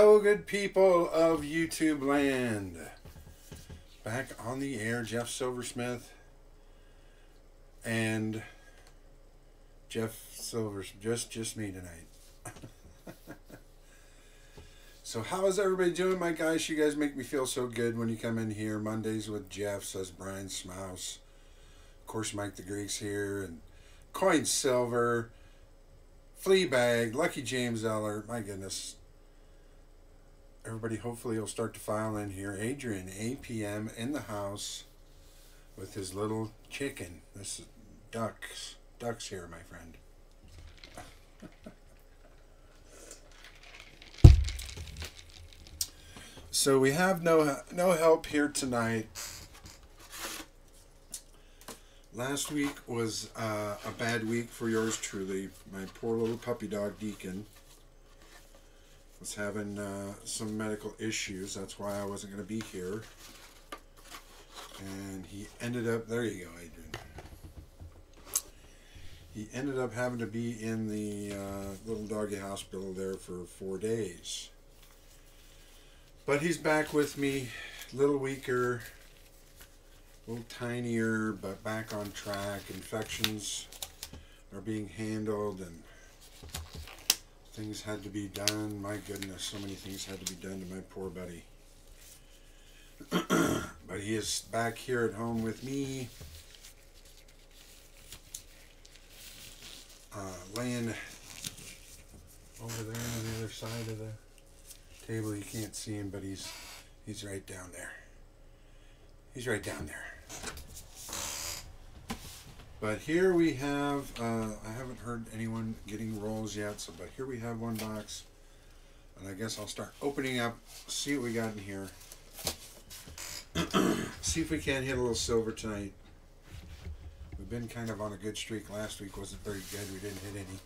Hello, good people of YouTube land. Back on the air, Jeff Silversmith and just me tonight. So how is everybody doing, my guys? You guys make me feel so good when you come in here. Mondays with Jeff, says Brian Smouse. Of course, Mike the Greek's here, and Coin Silver, Fleabag, Lucky James Eller. My goodness. Everybody hopefully will start to file in here. Adrian, APM, in the house with his little chicken. This is ducks here, my friend. So we have no help here tonight. Last week was a bad week for yours truly. My poor little puppy dog Deacon was having some medical issues. That's why I wasn't going to be here. And he ended up, there you go, Adrian. He ended up having to be in the little doggy hospital there for 4 days. But he's back with me, a little weaker, a little tinier, but back on track. Infections are being handled and things had to be done. My goodness, so many things had to be done to my poor buddy. But he is back here at home with me. Laying over there on the other side of the table. You can't see him, but he's right down there. He's right down there. But here we have, I haven't heard anyone getting rolls yet, but here we have one box. And I guess I'll start opening up, see what we got in here. See if we can't hit a little silver tonight. We've been kind of on a good streak. Last week wasn't very good. We didn't hit any.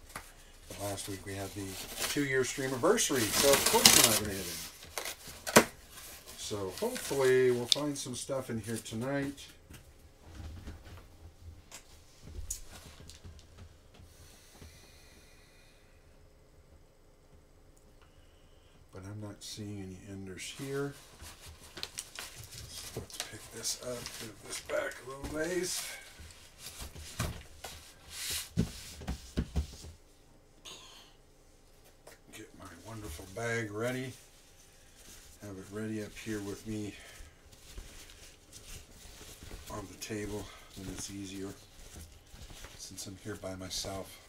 But last week we had the 2-year streamiversary, so of course we're not going to hit any. So hopefully we'll find some stuff in here tonight. But I'm not seeing any enders here. So let's pick this up, move this back a little ways. Get my wonderful bag ready. Have it ready up here with me on the table, and it's easier since I'm here by myself.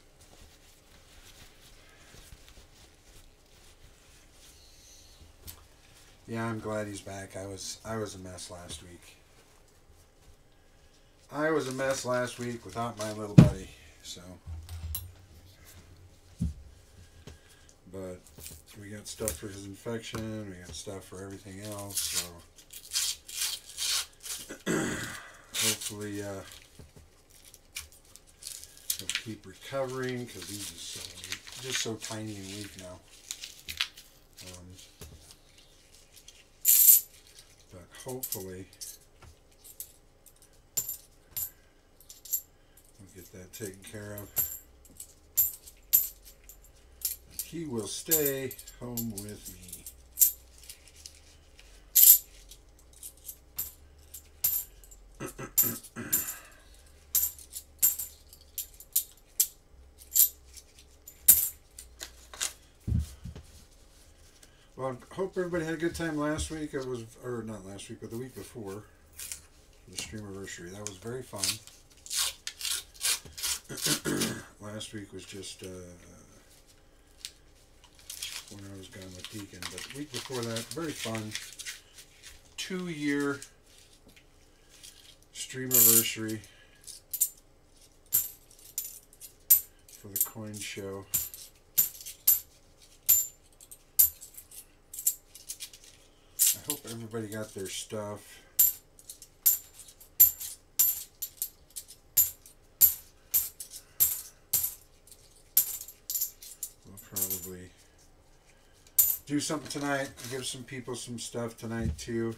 Yeah, I'm glad he's back. I was a mess last week. I was a mess last week without my little buddy, so. But we got stuff for his infection, we got stuff for everything else, so hopefully he'll keep recovering, because he's just so tiny and weak now. But hopefully we'll get that taken care of. He will stay home with me. Well, I hope everybody had a good time last week. It was, or not last week, but the week before, the streamiversary. That was very fun. Last week was just when I was gone with Deacon, but the week before that, very fun. 2-year streamiversary for the coin show. I hope everybody got their stuff. We'll probably do something tonight, give some people some stuff tonight too.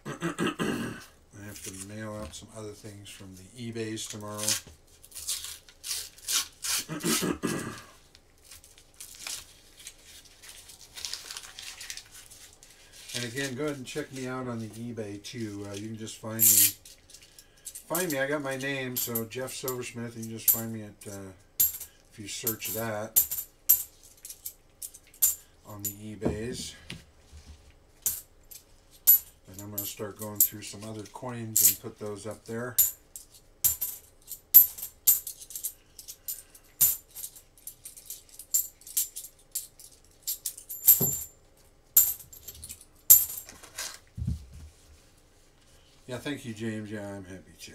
I have to mail out some other things from the eBays tomorrow. And again, go ahead and check me out on the eBay too. You can just find me. Find me. I got my name, so Jeff Silversmith. You can just find me at if you search that on the eBays. And I'm going to start going through some other coins and put those up there. Yeah, thank you, James. Yeah, I'm happy too.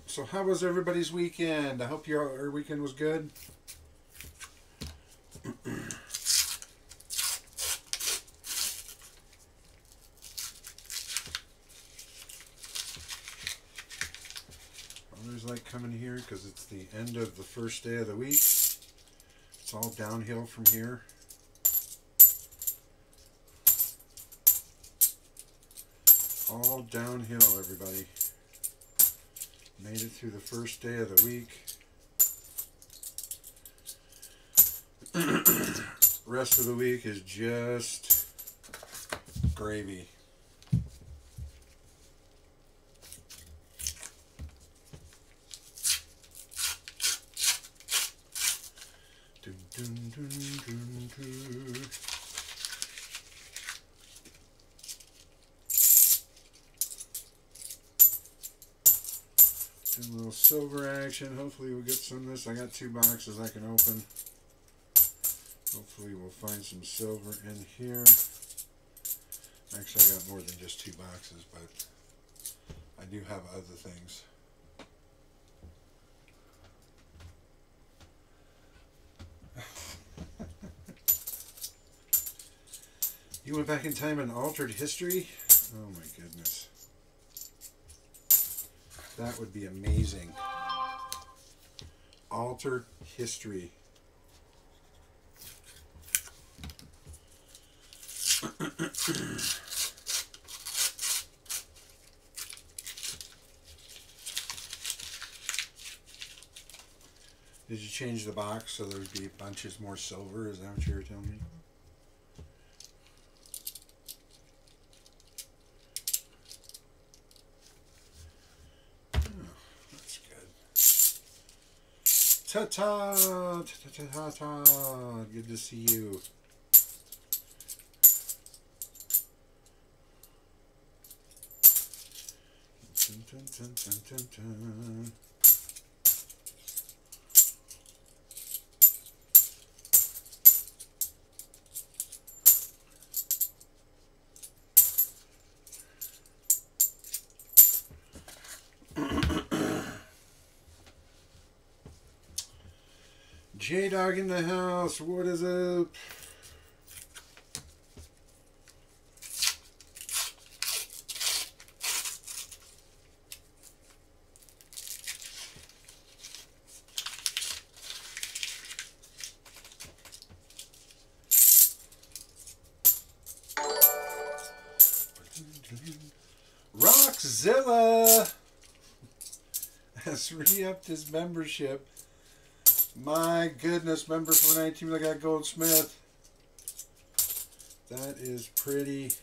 So how was everybody's weekend? I hope your weekend was good. I always like coming here because it's the end of the first day of the week. It's all downhill from here. All downhill, everybody. Made it through the first day of the week. Rest of the week is just gravy. Dun, dun, dun, dun, dun. A little silver action. Hopefully we'll get some of this. I got 2 boxes I can open. Hopefully we'll find some silver in here. Actually, I got more than just 2 boxes, but I do have other things. You went back in time and altered history? Oh my goodness. That would be amazing. Alter history. Did you change the box so there would be bunches more silver? Is that what you were telling me? Ta-ta! Ta-ta-ta-ta! Good to see you. Dun, dun, dun, dun, dun, dun. J-Dog in the house. What is up? Rockzilla has re-upped his membership. My goodness, member for 19, I got Goldsmith. That is pretty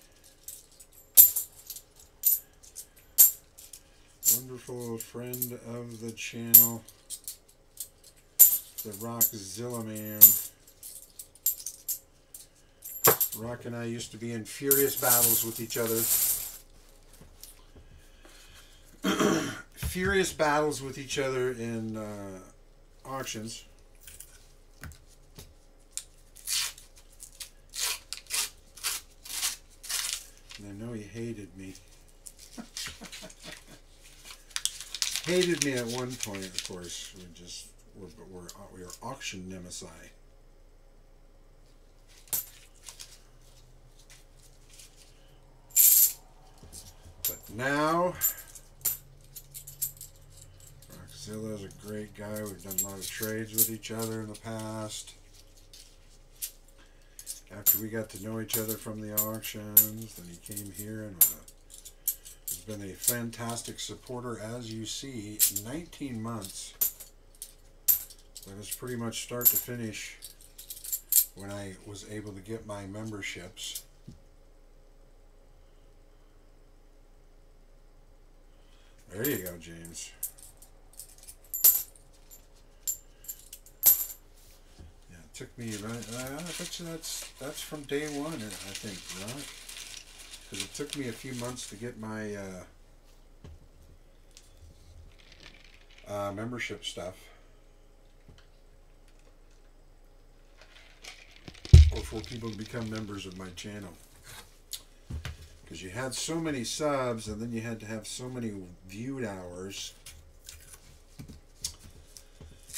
wonderful. Friend of the channel, the Rockzilla man. Rock and I used to be in furious battles with each other. Furious battles with each other in auctions. And I know he hated me. Hated me at one point, of course. We just we're auction nemesis. But now, Rockzilla's a great guy. We've done a lot of trades with each other in the past. After we got to know each other from the auctions, then he came here and has been a fantastic supporter, as you see. 19 months. That was pretty much start to finish when I was able to get my memberships. There you go, James. Yeah, it took me right. I bet you that's from day one, I think, right? Because it took me a few months to get my membership stuff, or for people to become members of my channel. Because you had so many subs, and then you had to have so many viewed hours.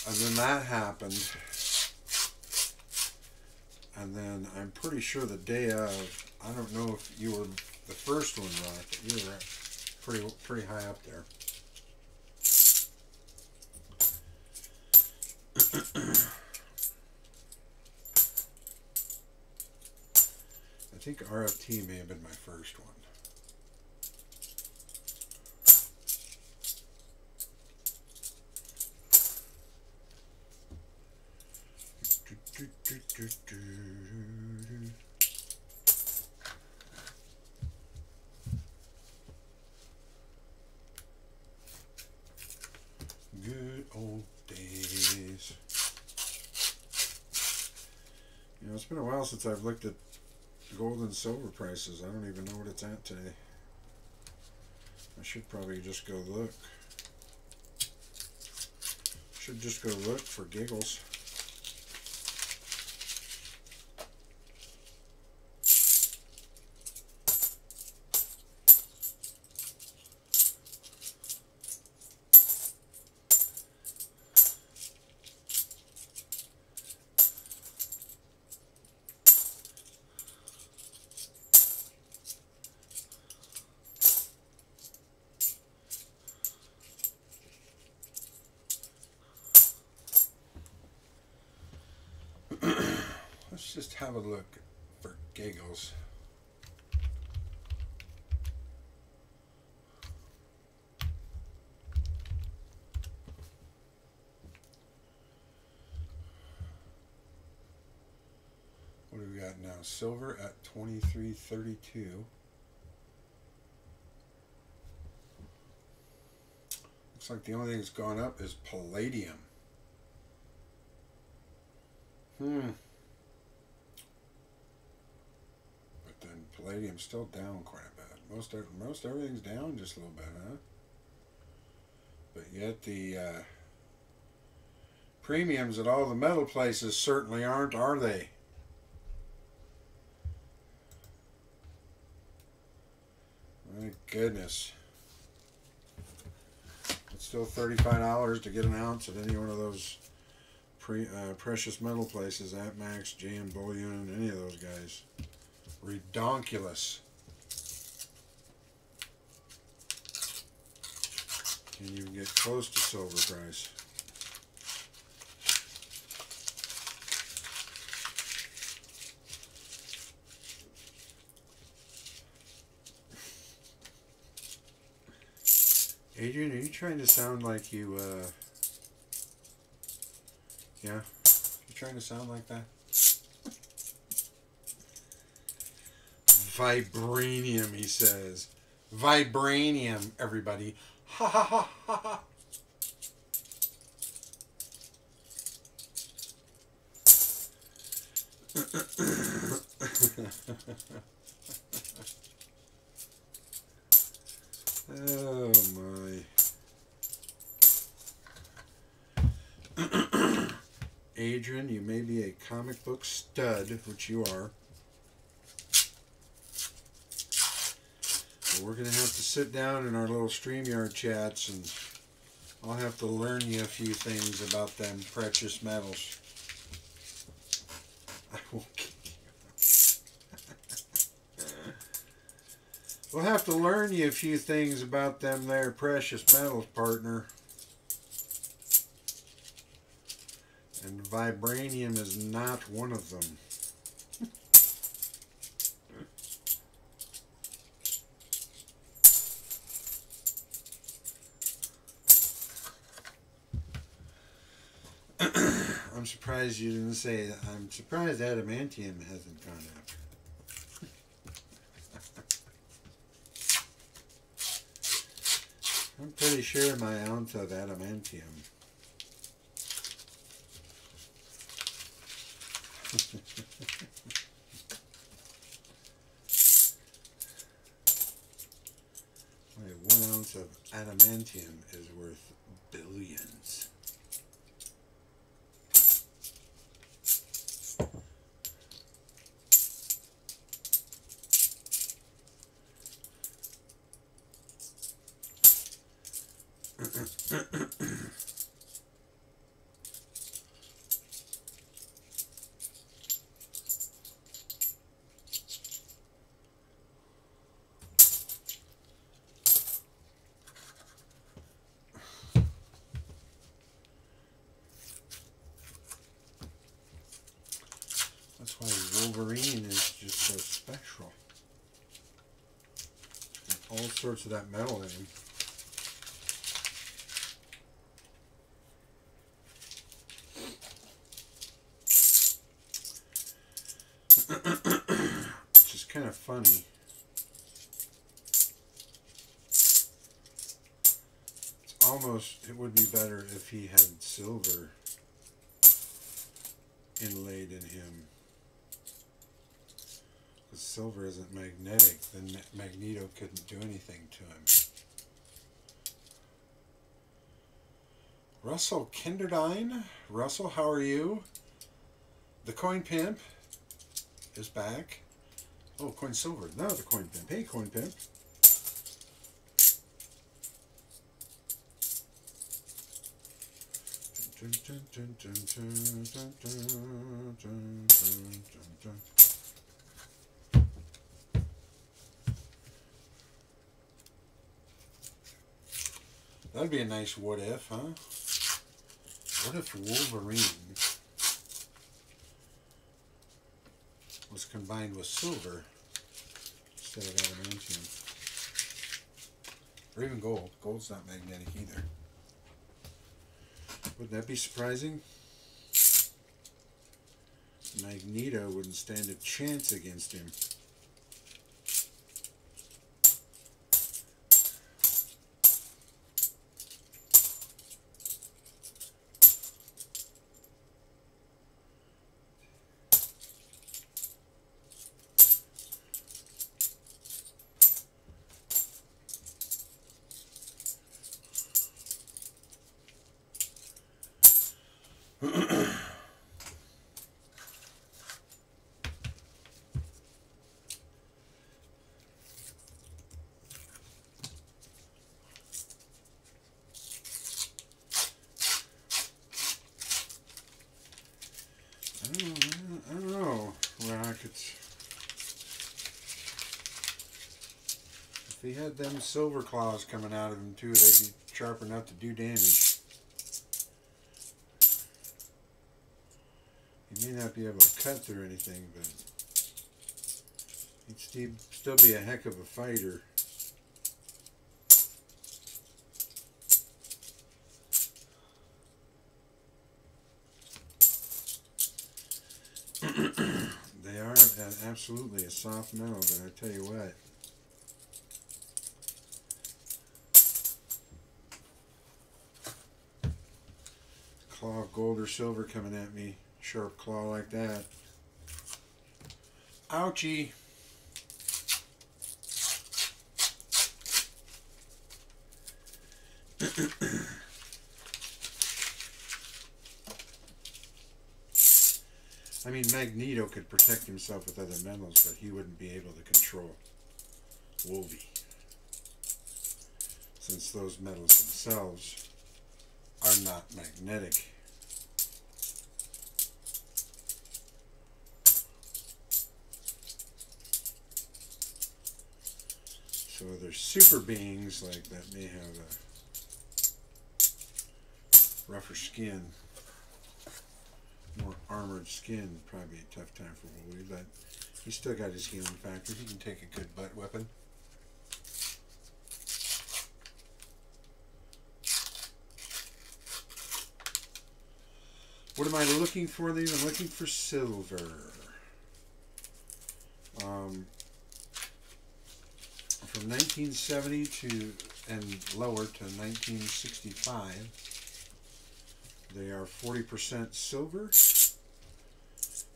And then that happened. And then I'm pretty sure the day of, I don't know if you were the first one, Rock, but you were pretty high up there. I think RFT may have been my first one. Good old days. You know, it's been a while since I've looked at gold and silver prices. I don't even know what it's at today. I should probably just go look. Should just go look for giggles. Let's just have a look for giggles. What do we got now? Silver at 23.32. Looks like the only thing that's gone up is palladium. But then palladium's still down quite a bit. Most everything's down just a little bit, huh? But yet the premiums at all the metal places certainly aren't, are they? My goodness. It's still $35 to get an ounce at any one of those precious metal places, APMAX, JM Bullion, any of those guys. Redonkulous. Can't even get close to silver price. Adrian, are you trying to sound like you, yeah? You trying to sound like that? Vibranium, he says. Vibranium, everybody. Ha ha ha ha ha. Oh my. Adrian, you may be a comic book stud, which you are. But we're going to have to sit down in our little StreamYard chats and I'll have to learn you a few things about them precious metals. I won't keep you. We'll have to learn you a few things about them there precious metals, partner. And vibranium is not one of them. I'm surprised you didn't say that. I'm surprised adamantium hasn't gone up. I'm pretty sure my ounce of adamantium. Wait, 1 ounce of adamantium is worth billions. That's why Wolverine is just so special. And all sorts of that metal in him. Which is kind of funny. It's almost, it would be better if he had silver inlaid in him. Because silver isn't magnetic, then Magneto couldn't do anything to him. Russell Kinderdine. Russell, how are you? The Coin Pimp is back. Oh, Coin Silver. No, the Coin Pimp. Hey, Coin Pimp. That'd be a nice what if, huh? What if Wolverine was combined with silver instead of adamantium? Or even gold. Gold's not magnetic either. Wouldn't that be surprising? Magneto wouldn't stand a chance against him. I don't know, Rockets. If he had them silver claws coming out of him too, they'd be sharp enough to do damage. He may not be able to cut through anything, but he'd still be a heck of a fighter. They are absolutely a soft metal, but I tell you what. Claw of gold or silver coming at me. Sharp claw like that. Ouchie. I mean, Magneto could protect himself with other metals, but he wouldn't be able to control Wolvie, since those metals themselves are not magnetic. So there's super beings like that may have a rougher skin, more armored skin. Probably a tough time for Wooly, but he's still got his healing factor. He can take a good butt weapon. What am I looking for these? I'm looking for silver. From 1970 to and lower to 1965, they are 40% silver,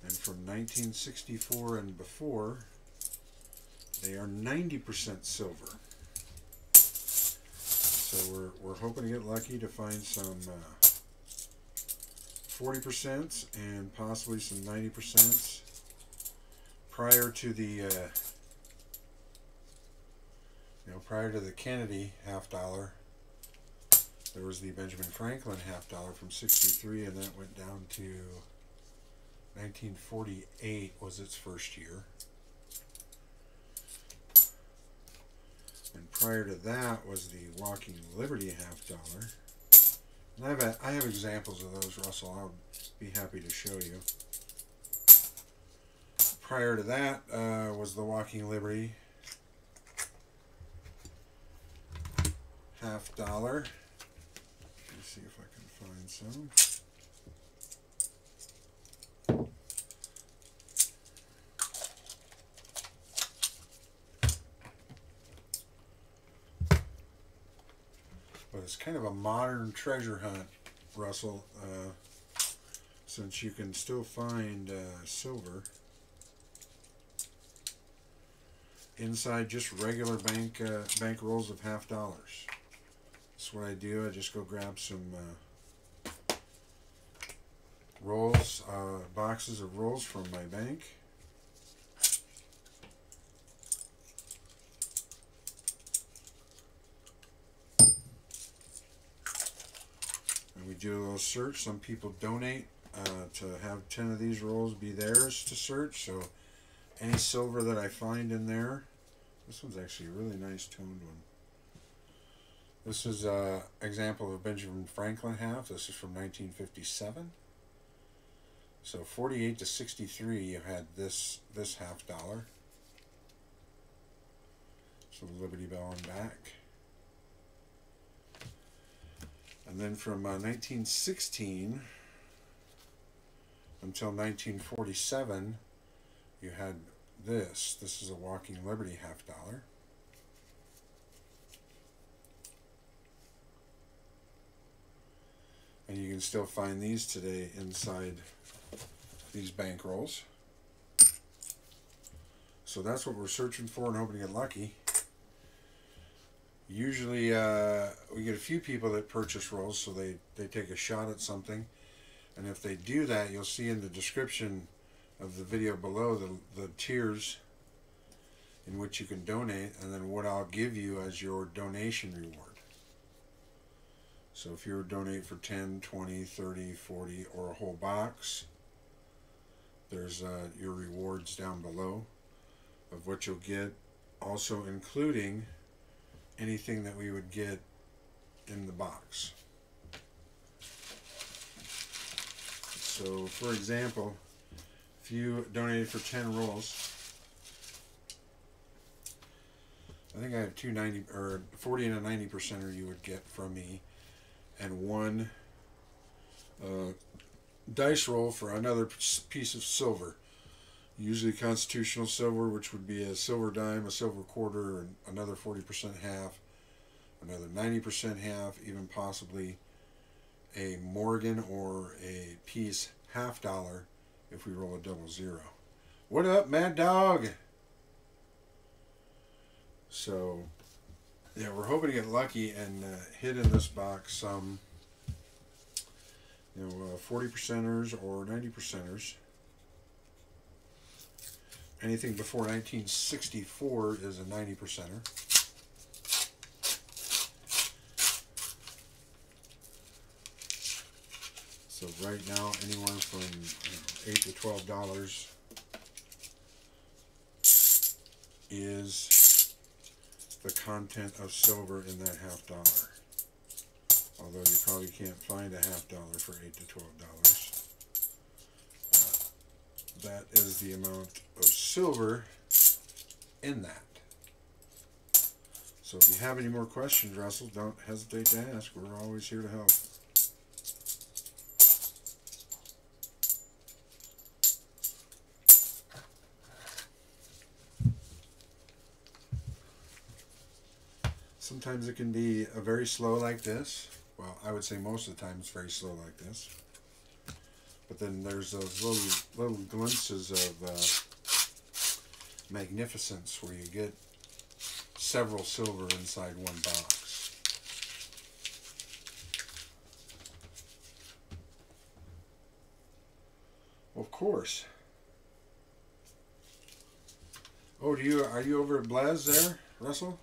and from 1964 and before, they are 90% silver. So we're hoping to get lucky to find some 40% and possibly some 90%. Prior to the prior to the Kennedy $50, there was the Benjamin Franklin $50 from '63, and that went down to 1948 was its first year. And prior to that was the Walking Liberty $50. And I have examples of those, Russell. I'll be happy to show you. Prior to that was the Walking Liberty $50. Let me see if I can find some. But it's kind of a modern treasure hunt, Russell, since you can still find silver inside just regular bank rolls of $50. That's what I do. I just go grab some rolls, boxes of rolls from my bank. And we do a little search. Some people donate to have 10 of these rolls be theirs to search. So any silver that I find in there, this one's actually a really nice toned one. This is an example of a Benjamin Franklin half. This is from 1957. So 48 to 63, you had this $50. So the Liberty Bell on back. And then from 1916 until 1947, you had this. This is a Walking Liberty $50. And you can still find these today inside these bank rolls. So that's what we're searching for and hoping to get lucky. Usually we get a few people that purchase rolls, so they take a shot at something. And if they do that, you'll see in the description of the video below the tiers in which you can donate, and then what I'll give you as your donation reward. So if you donate for 10, 20, 30, 40, or a whole box, there's your rewards down below of what you'll get, also including anything that we would get in the box. So for example, if you donated for 10 rolls, I think I have 40 and a 90%er you would get from me, and one dice roll for another piece of silver, usually constitutional silver, which would be a silver dime, a silver quarter, and another 40% half, another 90% half, even possibly a Morgan or a piece $50 if we roll a double zero. What up, Mad Dog? So yeah, we're hoping to get lucky and hit in this box some 40%ers or 90%ers. Anything before 1964 is a 90%er. So right now, anywhere from $8 to $12 is the content of silver in that $1/2. Although you probably can't find a $1/2 for $8 to $12. That is the amount of silver in that. So if you have any more questions, Russell, don't hesitate to ask. We're always here to help. Sometimes it can be very slow like this. Well, I would say most of the time it's very slow like this. But then there's those little glimpses of magnificence where you get several silver inside one box. Well, of course. Oh, are you over at Blaz there, Russell?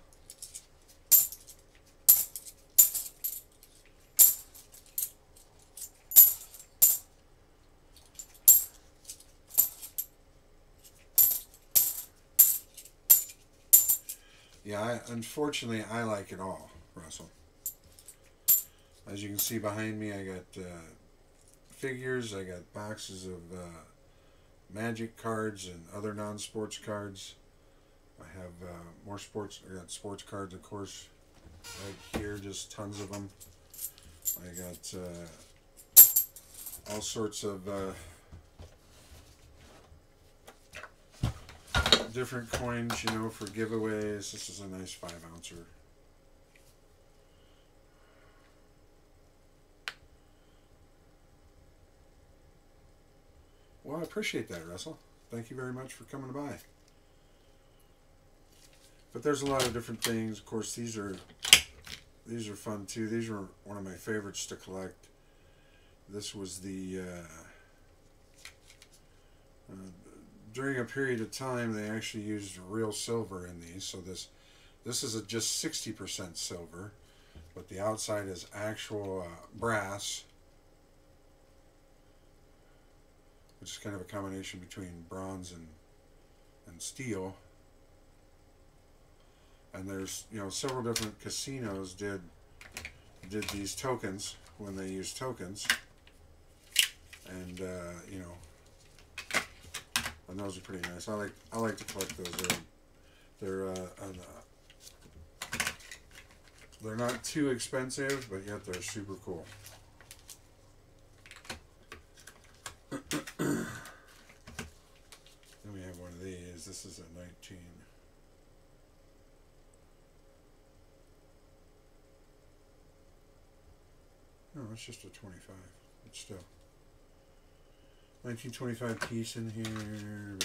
Yeah, unfortunately, I like it all, Russell. As you can see behind me, I got figures, I got boxes of Magic cards and other non-sports cards. I have more sports, I got sports cards, of course, right here, just tons of them. I got all sorts of different coins, you know, for giveaways. This is a nice 5-ouncer. Well, I appreciate that, Russell. Thank you very much for coming by. But there's a lot of different things. Of course, these are fun too. These are one of my favorites to collect. This was the during a period of time they actually used real silver in these. So this is just 60% silver, but the outside is actual brass, which is kind of a combination between bronze and steel. And there's, you know, several different casinos did these tokens when they used tokens, and you know, and those are pretty nice. I like to collect those. They're not too expensive, but yet they're super cool. Then we have one of these. This is a 19. No, it's just a 25. But still, 1925 piece in here.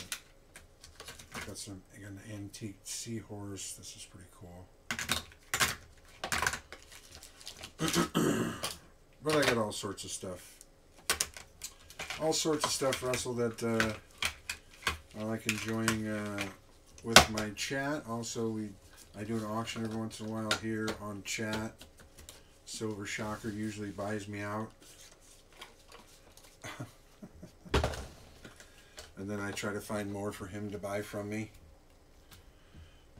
Got some an antique seahorse. This is pretty cool. But I got all sorts of stuff. All sorts of stuff, Russell, that I like enjoying with my chat. Also, I do an auction every once in a while here on chat. Silver Shocker usually buys me out. And then I try to find more for him to buy from me.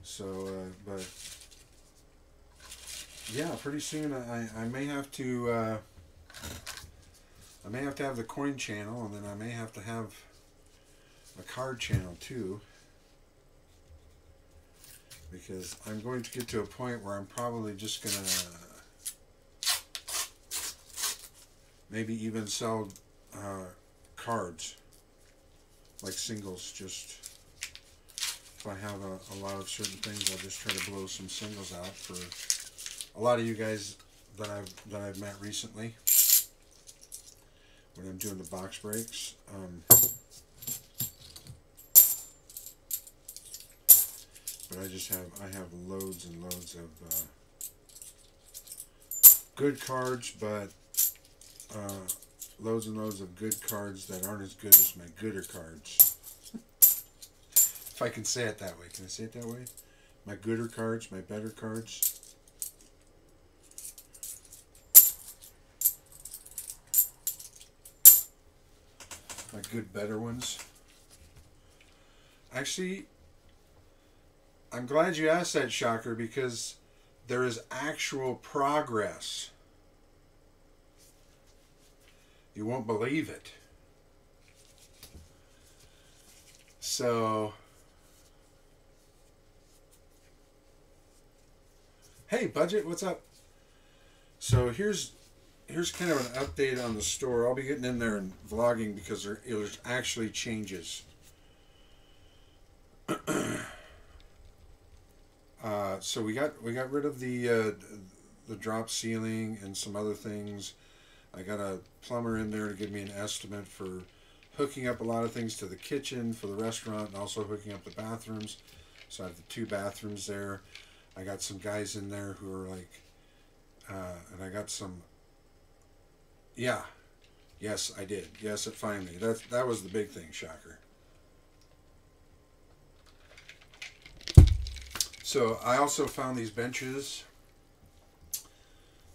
So, but yeah, pretty soon I may have to have the coin channel, and then I may have to have a card channel too, because I'm going to get to a point where I'm probably just gonna maybe even sell cards, like singles. Just if I have a lot of certain things, I'll just try to blow some singles out for a lot of you guys that I've met recently when I'm doing the box breaks. But I have loads and loads of good cards, but loads and loads of good cards that aren't as good as my gooder cards. If I can say it that way. Can I say it that way? My gooder cards, my better cards. My good, better ones. Actually, I'm glad you asked that, Shocker, because there is actual progress. You won't believe it. So, hey, Budget, what's up? So here's kind of an update on the store. I'll be getting in there and vlogging because there's actually changes. So we got rid of the drop ceiling and some other things. I got a plumber in there to give me an estimate for hooking up a lot of things to the kitchen for the restaurant and also hooking up the bathrooms. So I have the 2 bathrooms there. I got some guys in there who are like, and I got some. Yeah, yes, I did. Yes, it finally. That was the big thing, Shocker. So I also found these benches,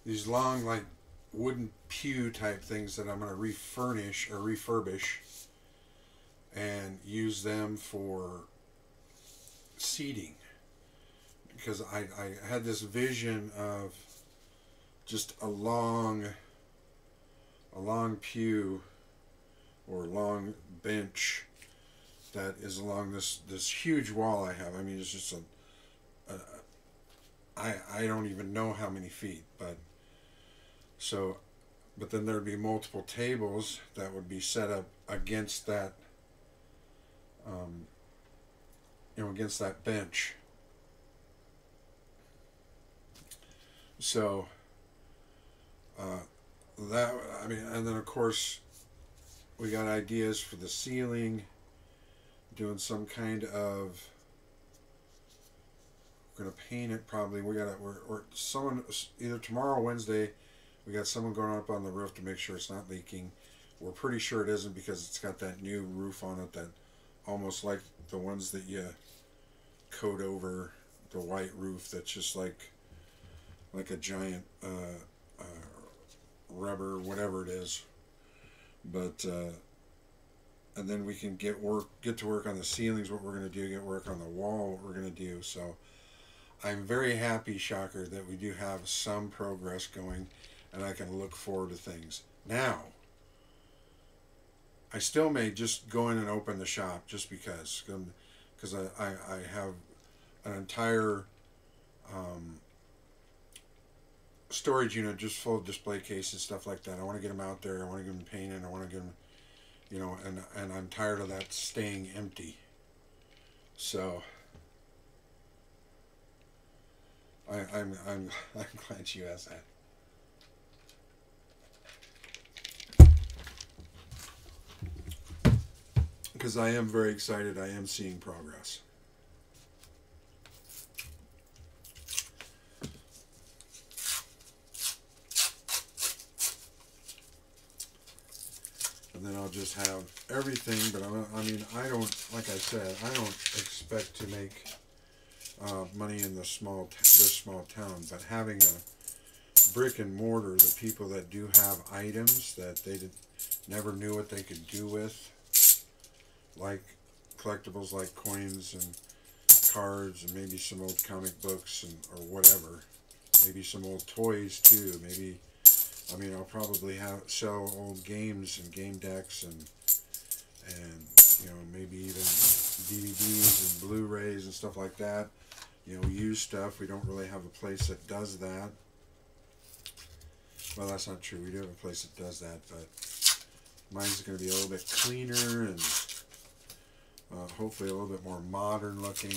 these long like wooden pew type things that I'm going to refurbish and use them for seating, because I had this vision of just a long pew or long bench that is along this huge wall I have. I mean, it's just I don't even know how many feet, but then there'd be multiple tables that would be set up against that, against that bench. So that, I mean, and then of course we got ideas for the ceiling, doing some kind of, we're gonna paint it probably. We're someone, either tomorrow or Wednesday, we got someone going up on the roof to make sure it's not leaking. We're pretty sure it isn't because it's got that new roof on it that almost like the ones that you coat over, the white roof that's just like a giant rubber, whatever it is. But and then we can get to work on the ceilings, what we're going to do, get work on the wall, what we're going to do. So I'm very happy, Shocker, that we do have some progress going and I can look forward to things. Now, I still may just go in and open the shop just because I have an entire storage unit just full of display cases, stuff like that. I want to get them out there. I want to get them painted. I want to get them, and I'm tired of that staying empty. So I'm glad you asked that. Because I am very excited. I am seeing progress. And then I'll just have everything, but I mean, I don't, like I said, I don't expect to make money in this small town, but having a brick and mortar, the people that do have items that they never knew what they could do with, like collectibles like coins and cards and maybe some old comic books or whatever, maybe some old toys too, maybe, I mean, I'll probably sell old games and game decks and maybe even DVDs and Blu-rays and stuff like that, used stuff. We don't really have a place that does that. Well, that's not true. We do have a place that does that, but mine's going to be a little bit cleaner and hopefully a little bit more modern looking,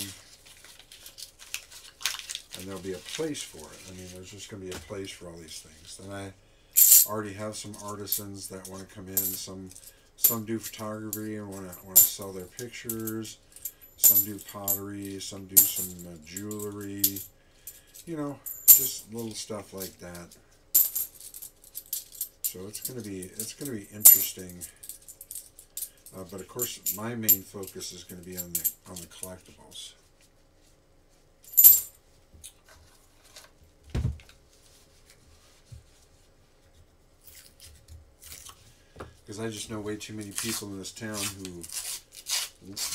and there'll be a place for it. I mean, there's just going to be a place for all these things. Then I already have some artisans that want to come in. Some do photography and want to sell their pictures. Some do pottery. Some do some jewelry. Just little stuff like that. So it's going to be interesting. But of course, my main focus is going to be on the collectibles. Because I just know way too many people in this town who,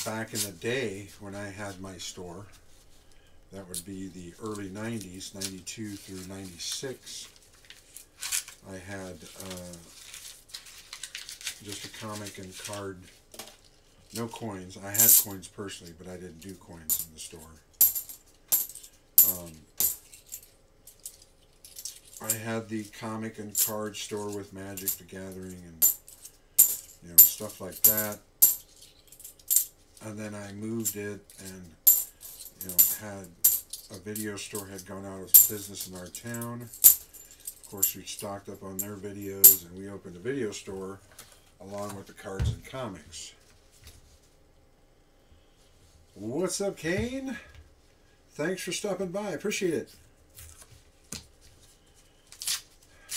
back in the day when I had my store, that would be the early 90s, 92 through 96, I had just a comic and card, no coins. I had coins personally, but I didn't do coins in the store. I had the comic and card store with Magic the Gathering and stuff like that. And then I moved it and had a video store had gone out of business in our town. Of course, we stocked up on their videos and we opened a video store along with the cards and comics. What's up, Kane? Thanks for stopping by. I appreciate it.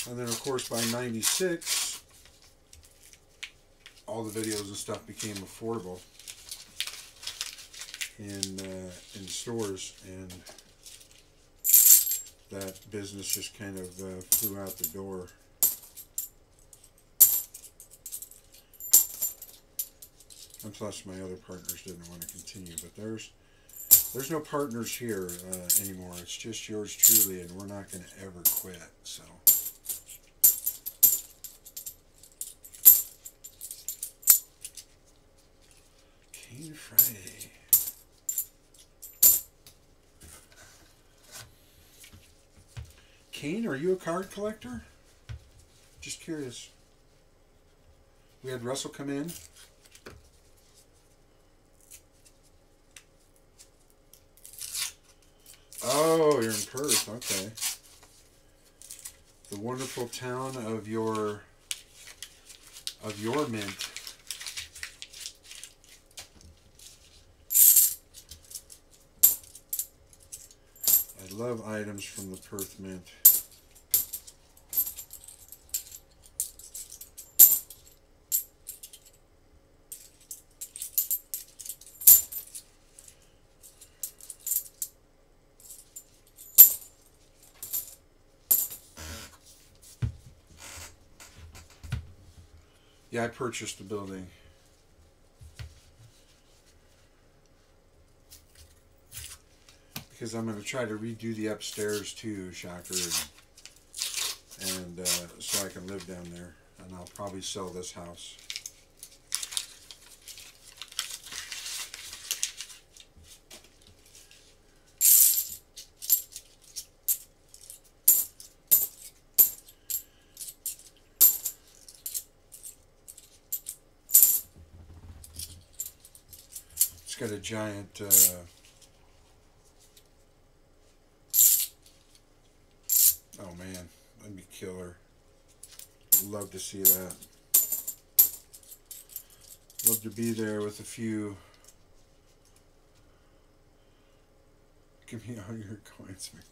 And then, of course, by 96, all the videos and stuff became affordable in stores, and that business just kind of flew out the door. And plus, my other partners didn't want to continue. But there's no partners here anymore. It's just yours truly, and we're not going to ever quit. So. Kane Friday. Kane, are you a card collector? Just curious. We had Russell come in. Oh, you're in Perth. Okay. The wonderful town of your mint. I love items from the Perth Mint. Yeah, I purchased the building. Because I'm going to try to redo the upstairs too, Shocker, and so I can live down there. And I'll probably sell this house. It's got a giant oh man, that'd be killer. Love to see that. Love to be there with a few. Give me all your coins, man.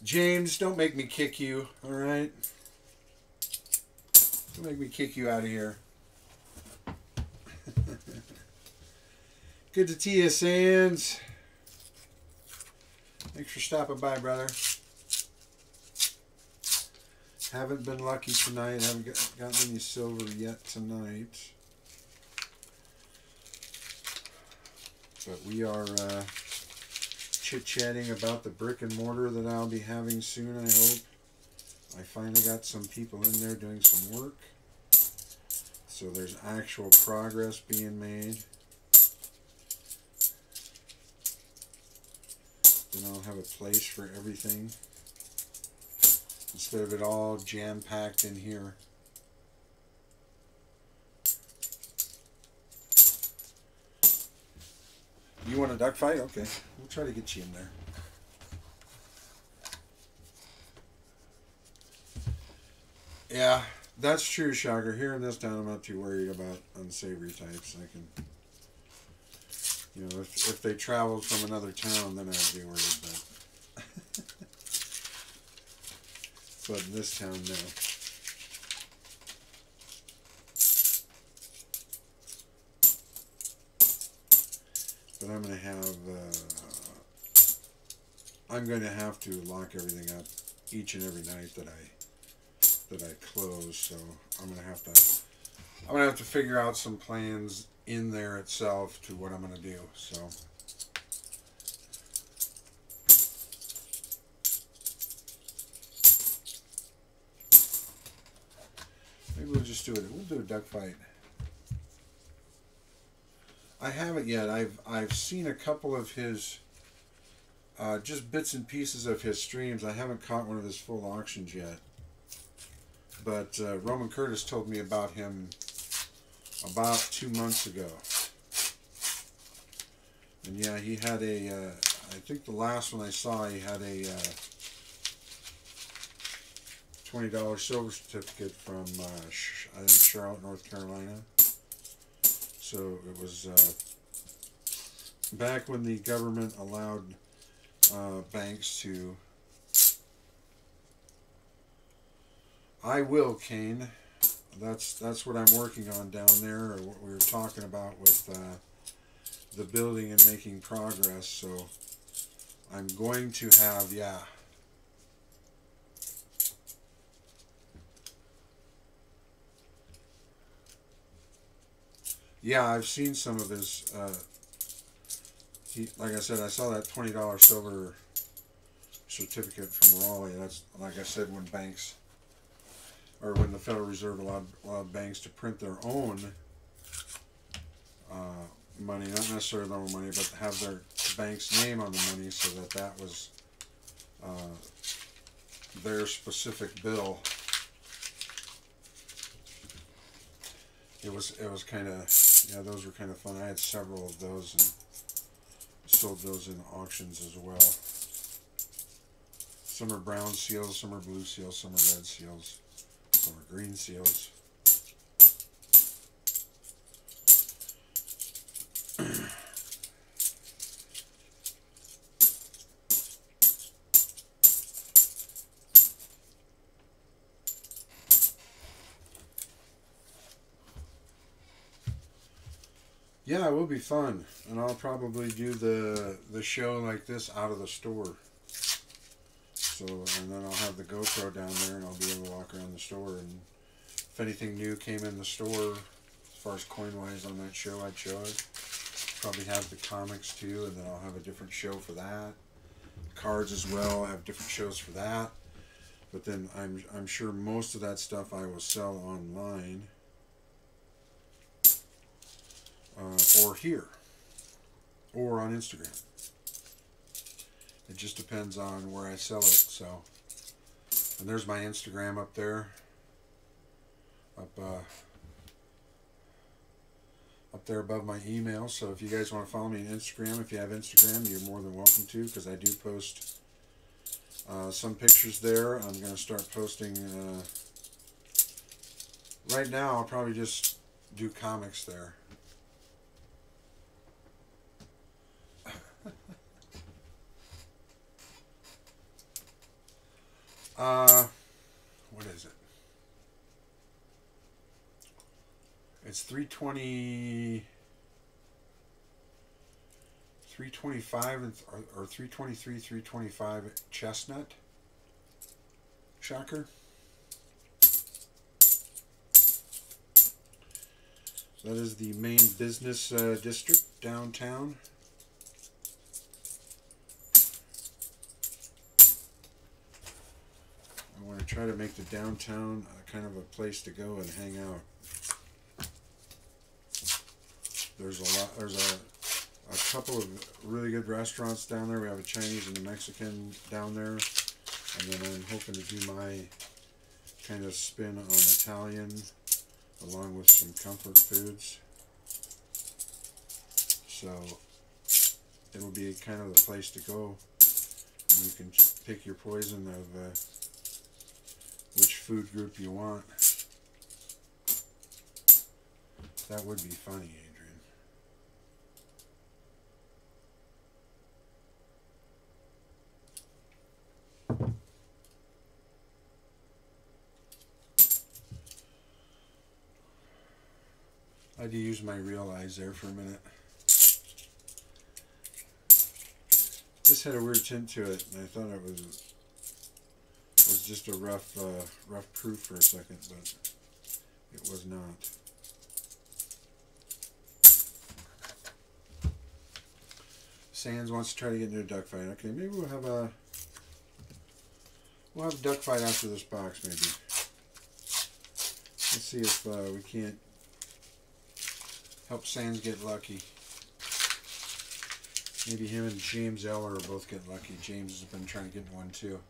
James, don't make me kick you, alright? Don't make me kick you out of here. Good to see you, Sands. Thanks for stopping by, brother. Haven't been lucky tonight. Haven't gotten any silver yet tonight. But we are chit-chatting about the brick and mortar that I'll be having soon, I hope. I finally got some people in there doing some work. So there's actual progress being made. Then I'll have a place for everything instead of it all jam-packed in here. You want a duck fight? Okay, we'll try to get you in there. Yeah, that's true, Shocker. Here in this town, I'm not too worried about unsavory types. I can, if they travel from another town, then I'd be worried. But in this town, no. But I'm going to have to lock everything up each and every night that I that I closed, so I'm gonna have to figure out some plans in there itself to what I'm gonna do. So maybe we'll just do it. We'll do a duck fight. I haven't yet. I've seen a couple of his just bits and pieces of his streams. I haven't caught one of his full auctions yet. But Roman Curtis told me about him about 2 months ago. And yeah, he had a, I think the last one I saw, he had a $20 silver certificate from, I think, Charlotte, North Carolina. So it was back when the government allowed banks to... I will, Kane. That's what I'm working on down there, or what we were talking about with the building and making progress. So I'm going to have, yeah. Yeah, I've seen some of his, like I said, I saw that $20 silver certificate from Raleigh. That's, like I said, when banks... or when the Federal Reserve allowed banks to print their own money, not necessarily their own money, but have their bank's name on the money, so that was their specific bill. It was kind of, yeah, those were kind of fun. I had several of those and sold those in auctions as well. Some are brown seals, some are blue seals, some are red seals. Some are green seals. Yeah, it will be fun, and I'll probably do the show like this out of the store. So, and then I'll have the GoPro down there, and I'll be able to walk around the store. And if anything new came in the store, as far as coin-wise on that show, I'd show it. Probably have the comics too, and then I'll have a different show for that. Cards as well, I have different shows for that. But then I'm sure most of that stuff I will sell online, or here, or on Instagram. It just depends on where I sell it. So, and there's my Instagram up there, up there above my email. So if you guys want to follow me on Instagram, if you have Instagram, you're more than welcome to, because I do post some pictures there. I'm going to start posting, right now I'll probably just do comics there. What is it? It's 320, 325 or 323, 325 chestnut. Shocker. That is the main business district downtown. I want to try to make the downtown kind of a place to go and hang out. There's a couple of really good restaurants down there. We have a Chinese and a Mexican down there, and then I'm hoping to do my kind of spin on Italian, along with some comfort foods. So it'll be kind of the place to go, and you can pick your poison of which food group you want. That would be funny, Adrian. I had to use my real eyes there for a minute. This had a weird tint to it, and I thought it was was just a rough proof for a second, but it was not. Sands wants to try to get into a duck fight. Okay, maybe we'll have a duck fight after this box, maybe. Let's see if we can't help Sands get lucky. Maybe him and James Eller will both get lucky. James has been trying to get one too.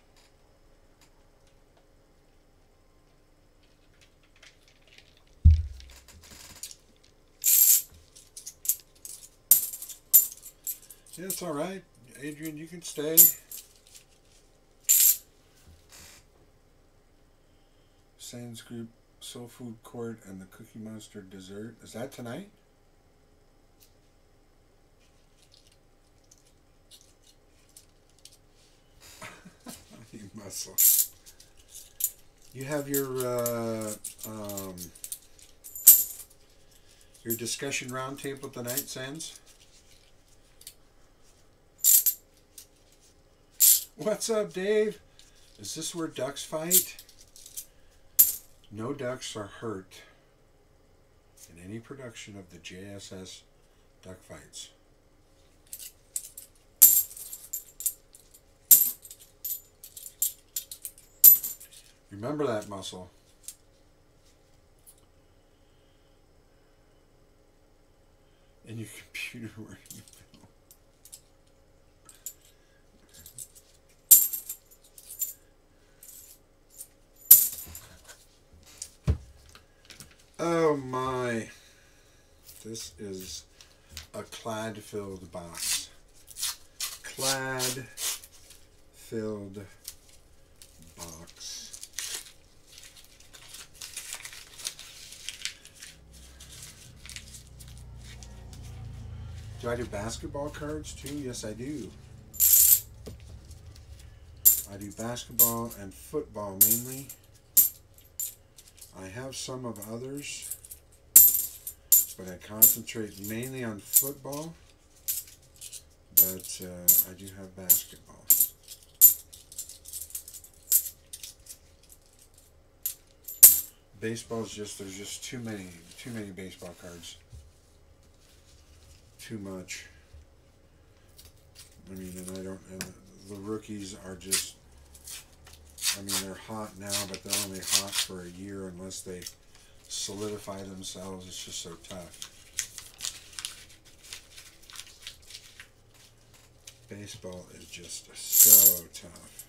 Yeah, it's alright. Adrian, you can stay. Sands Group, Soul Food Court, and the Cookie Monster dessert. Is that tonight? You muscle. You have your discussion roundtable tonight, Sands? What's up, Dave? Is this where ducks fight? No ducks are hurt in any production of the JSS duck fights. Remember that, muscle. And your computer where you go. Oh my. This is a clad-filled box. Clad-filled box. Do I do basketball cards too? Yes, I do. I do basketball and football mainly. I have some of others, but I concentrate mainly on football. But I do have basketball. Baseball's just, there's just too many baseball cards. Too much. I mean, and the rookies are just, I mean, they're hot now, but they're only hot for a year unless they solidify themselves. It's just so tough. Baseball is just so tough.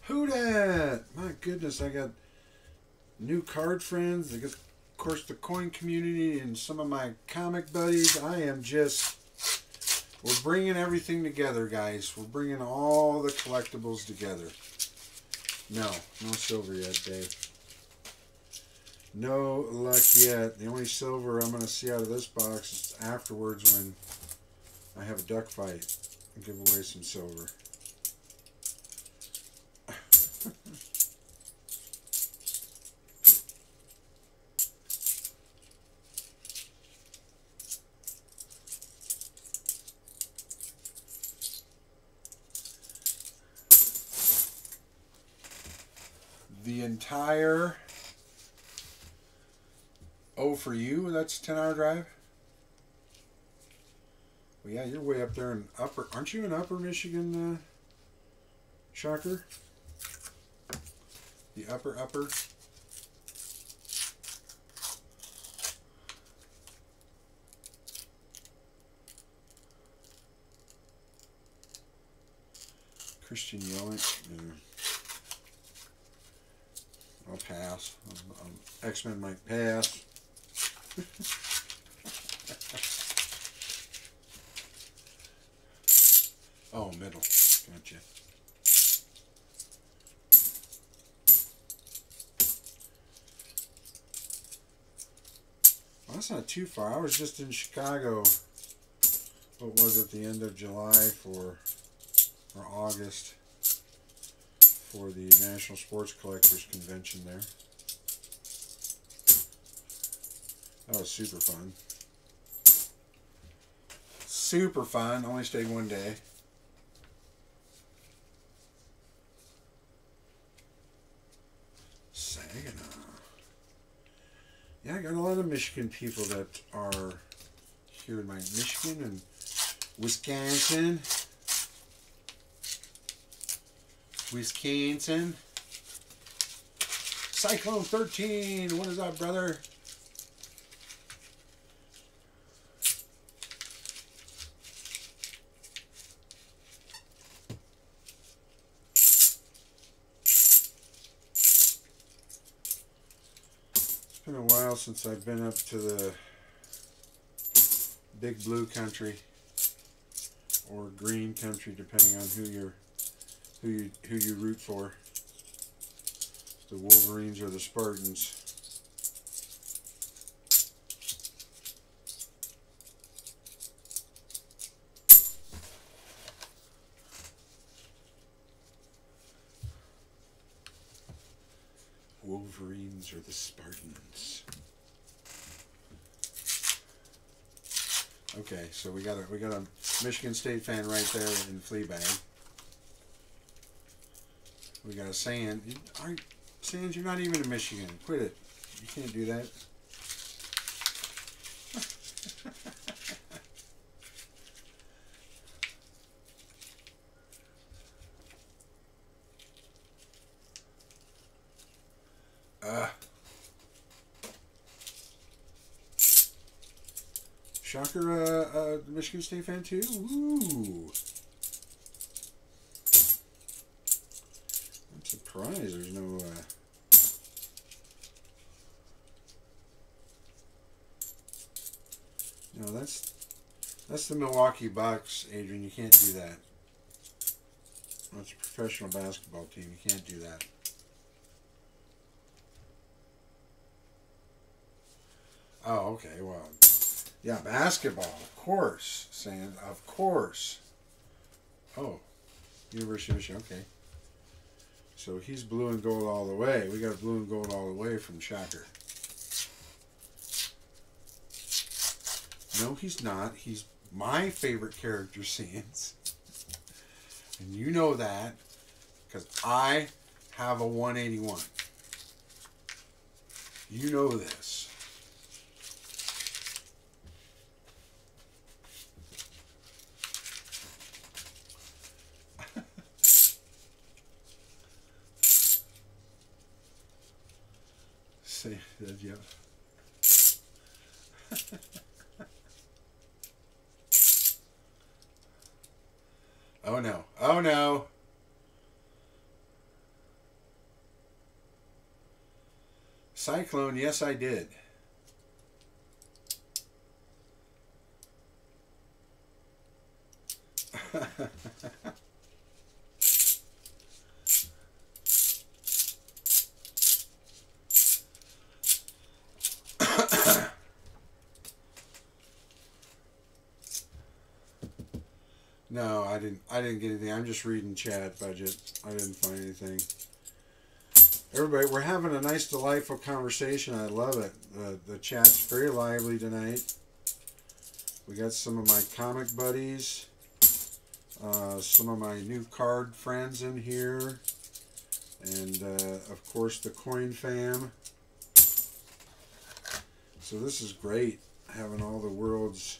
Who dat? My goodness, I got new card friends. I got, of course, the coin community and some of my comic buddies. I am just, we're bringing everything together, guys. We're bringing all the collectibles together. No silver yet, Dave. No luck yet. The only silver I'm going to see out of this box is afterwards when I have a duck fight and give away some silver. The entire for you, that's a 10-hour drive? Well, yeah, you're way up there in upper, aren't you in upper Michigan, Shocker? The upper. Christian Yelich. Yeah. I'll pass. X-Men might pass. Oh, middle. Gotcha. That's not too far. I was just in Chicago. What was it? The end of July or August for the National Sports Collectors Convention there. That was super fun. Super fun. Only stayed one day. Saginaw. Yeah, I got a lot of Michigan people that are here in my Michigan and Wisconsin. Cyclone 13. What is up, brother? It's been a while since I've been up to the big blue country or green country, depending on who you root for. The Wolverines or the Spartans. Wolverines or the Spartans. Okay, so we got a Michigan State fan right there in Fleabag. We got a Sands. Sands, you're not even in Michigan. Quit it. You can't do that. Shocker, Michigan State fan too? Ooh. I'm surprised there's no... No, that's the Milwaukee Bucks, Adrian. You can't do that. That's a professional basketball team. You can't do that. Oh, okay. Well, yeah, basketball, of course, Sand, of course. Oh, University of Michigan. Okay. So he's blue and gold all the way. We got blue and gold all the way from Shocker. No, he's not. He's my favorite character, Sands. And you know that because I have a 181. You know this. Say that, yeah. Oh no. Oh no. Cyclone, yes I did. No, I didn't get anything. I'm just reading chat budget. I didn't find anything. Everybody, we're having a nice, delightful conversation. I love it. The chat's very lively tonight. We got some of my comic buddies, some of my new card friends in here, and of course the Coin Fam. So this is great, having all the world's.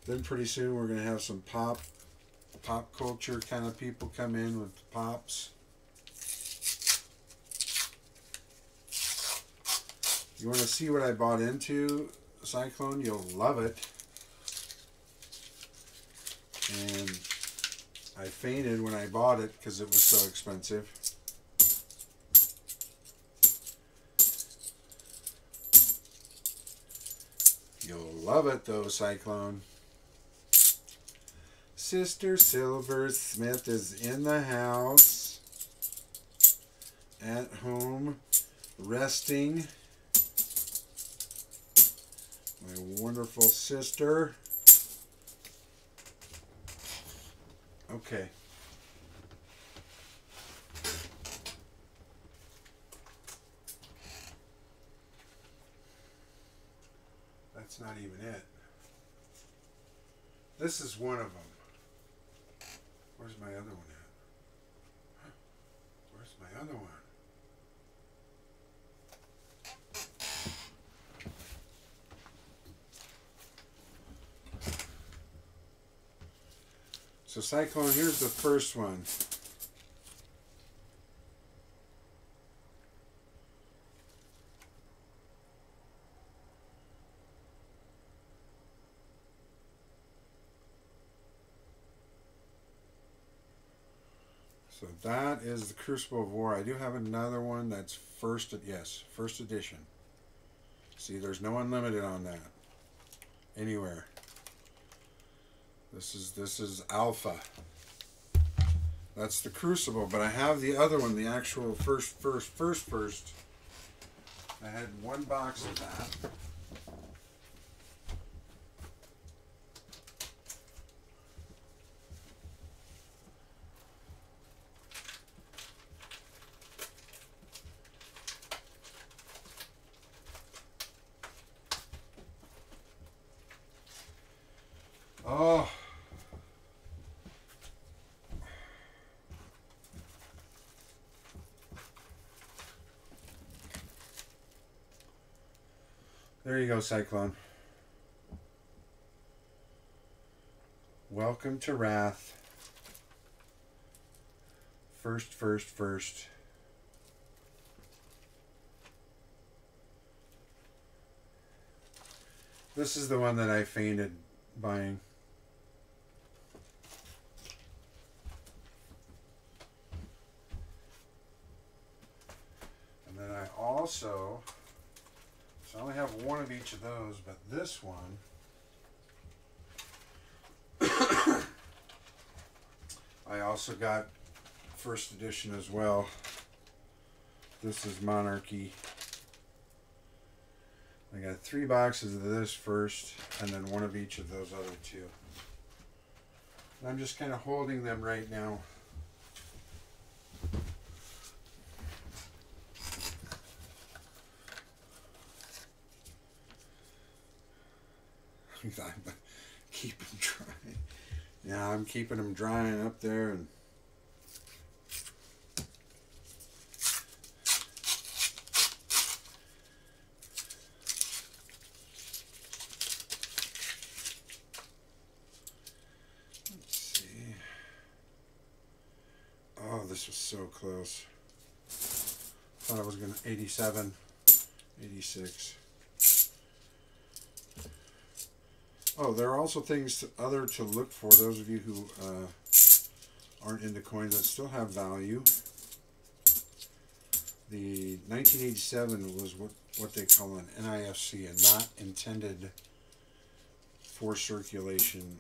Then pretty soon we're going to have some pop culture kind of people come in with pops. You want to see what I bought into, Cyclone? You'll love it. And I fainted when I bought it because it was so expensive. You'll love it though, Cyclone. Sister Silver Smith is in the house, at home, resting. My wonderful sister. Okay. That's not even it. This is one of them. Where's my other one at? Where's my other one? So Cyclone, here's the first one. So that is the Crucible of War. I do have another one that's first edition. See, there's no unlimited on that anywhere. This is alpha. That's the Crucible, but I have the other one, the actual first. I had one box of that. Oh. There you go, Cyclone. Welcome to Wrath. First. This is the one that I fainted buying. And then I also, so I only have one of each of those, but this one, I also got first edition as well. This is Monarchy. I got 3 boxes of this first, and then one of each of those other two. And I'm just kind of holding them right now. I'm keep them dry. Yeah, I'm keeping them drying up there, and let's see. Oh, this was so close. Thought I was gonna 87, 86. Oh, there are also things other to look for. Those of you who aren't into coins that still have value. The 1987 was what they call an NIFC, a not intended for circulation,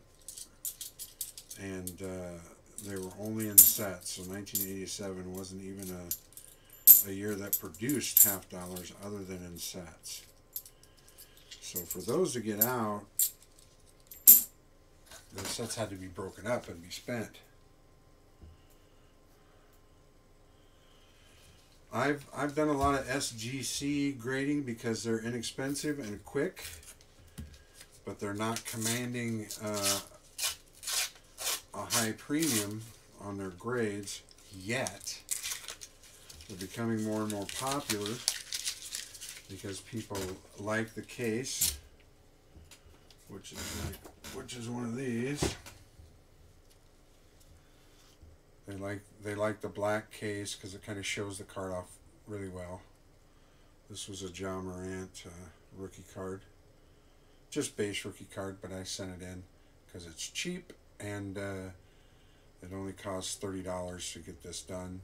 and they were only in sets. So 1987 wasn't even a year that produced half dollars other than in sets. So for those to get out, those sets had to be broken up and be spent. I've done a lot of SGC grading because they're inexpensive and quick, but they're not commanding a high premium on their grades yet. They're becoming more and more popular because people like the case, which is one of these. They like the black case because it kind of shows the card off really well. This was a John Morant rookie card, just base rookie card, but I sent it in because it's cheap and it only costs $30 to get this done.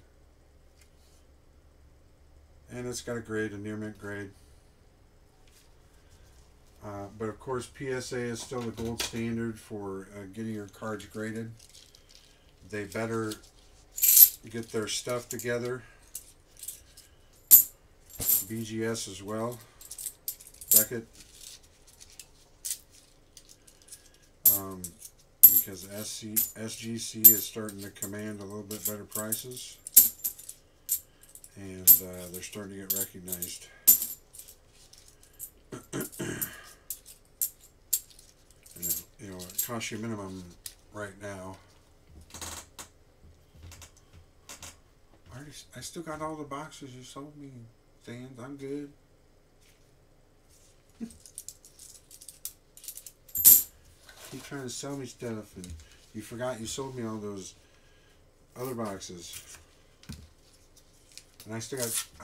And it's got a grade, a near mint grade. But of course, PSA is still the gold standard for getting your cards graded. They better get their stuff together. BGS as well. Beckett. because SGC is starting to command a little bit better prices, and they're starting to get recognized. And, you know, it costs you minimum right now. I still got all the boxes you sold me, fans. I'm good. Keep trying to sell me stuff, and you forgot you sold me all those other boxes. And I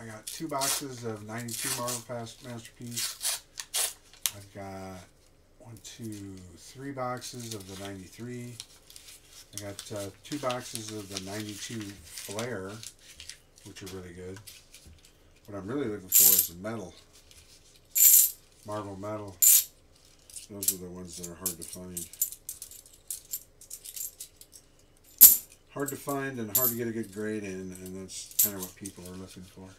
got 2 boxes of 92 Marvel Past Masterpiece. I've got 3 boxes of the 93. I got 2 boxes of the 92 Flare, which are really good. What I'm really looking for is the metal. Marvel metal. Those are the ones that are hard to find. Hard to find and hard to get a good grade in, and that's kind of what people are looking for.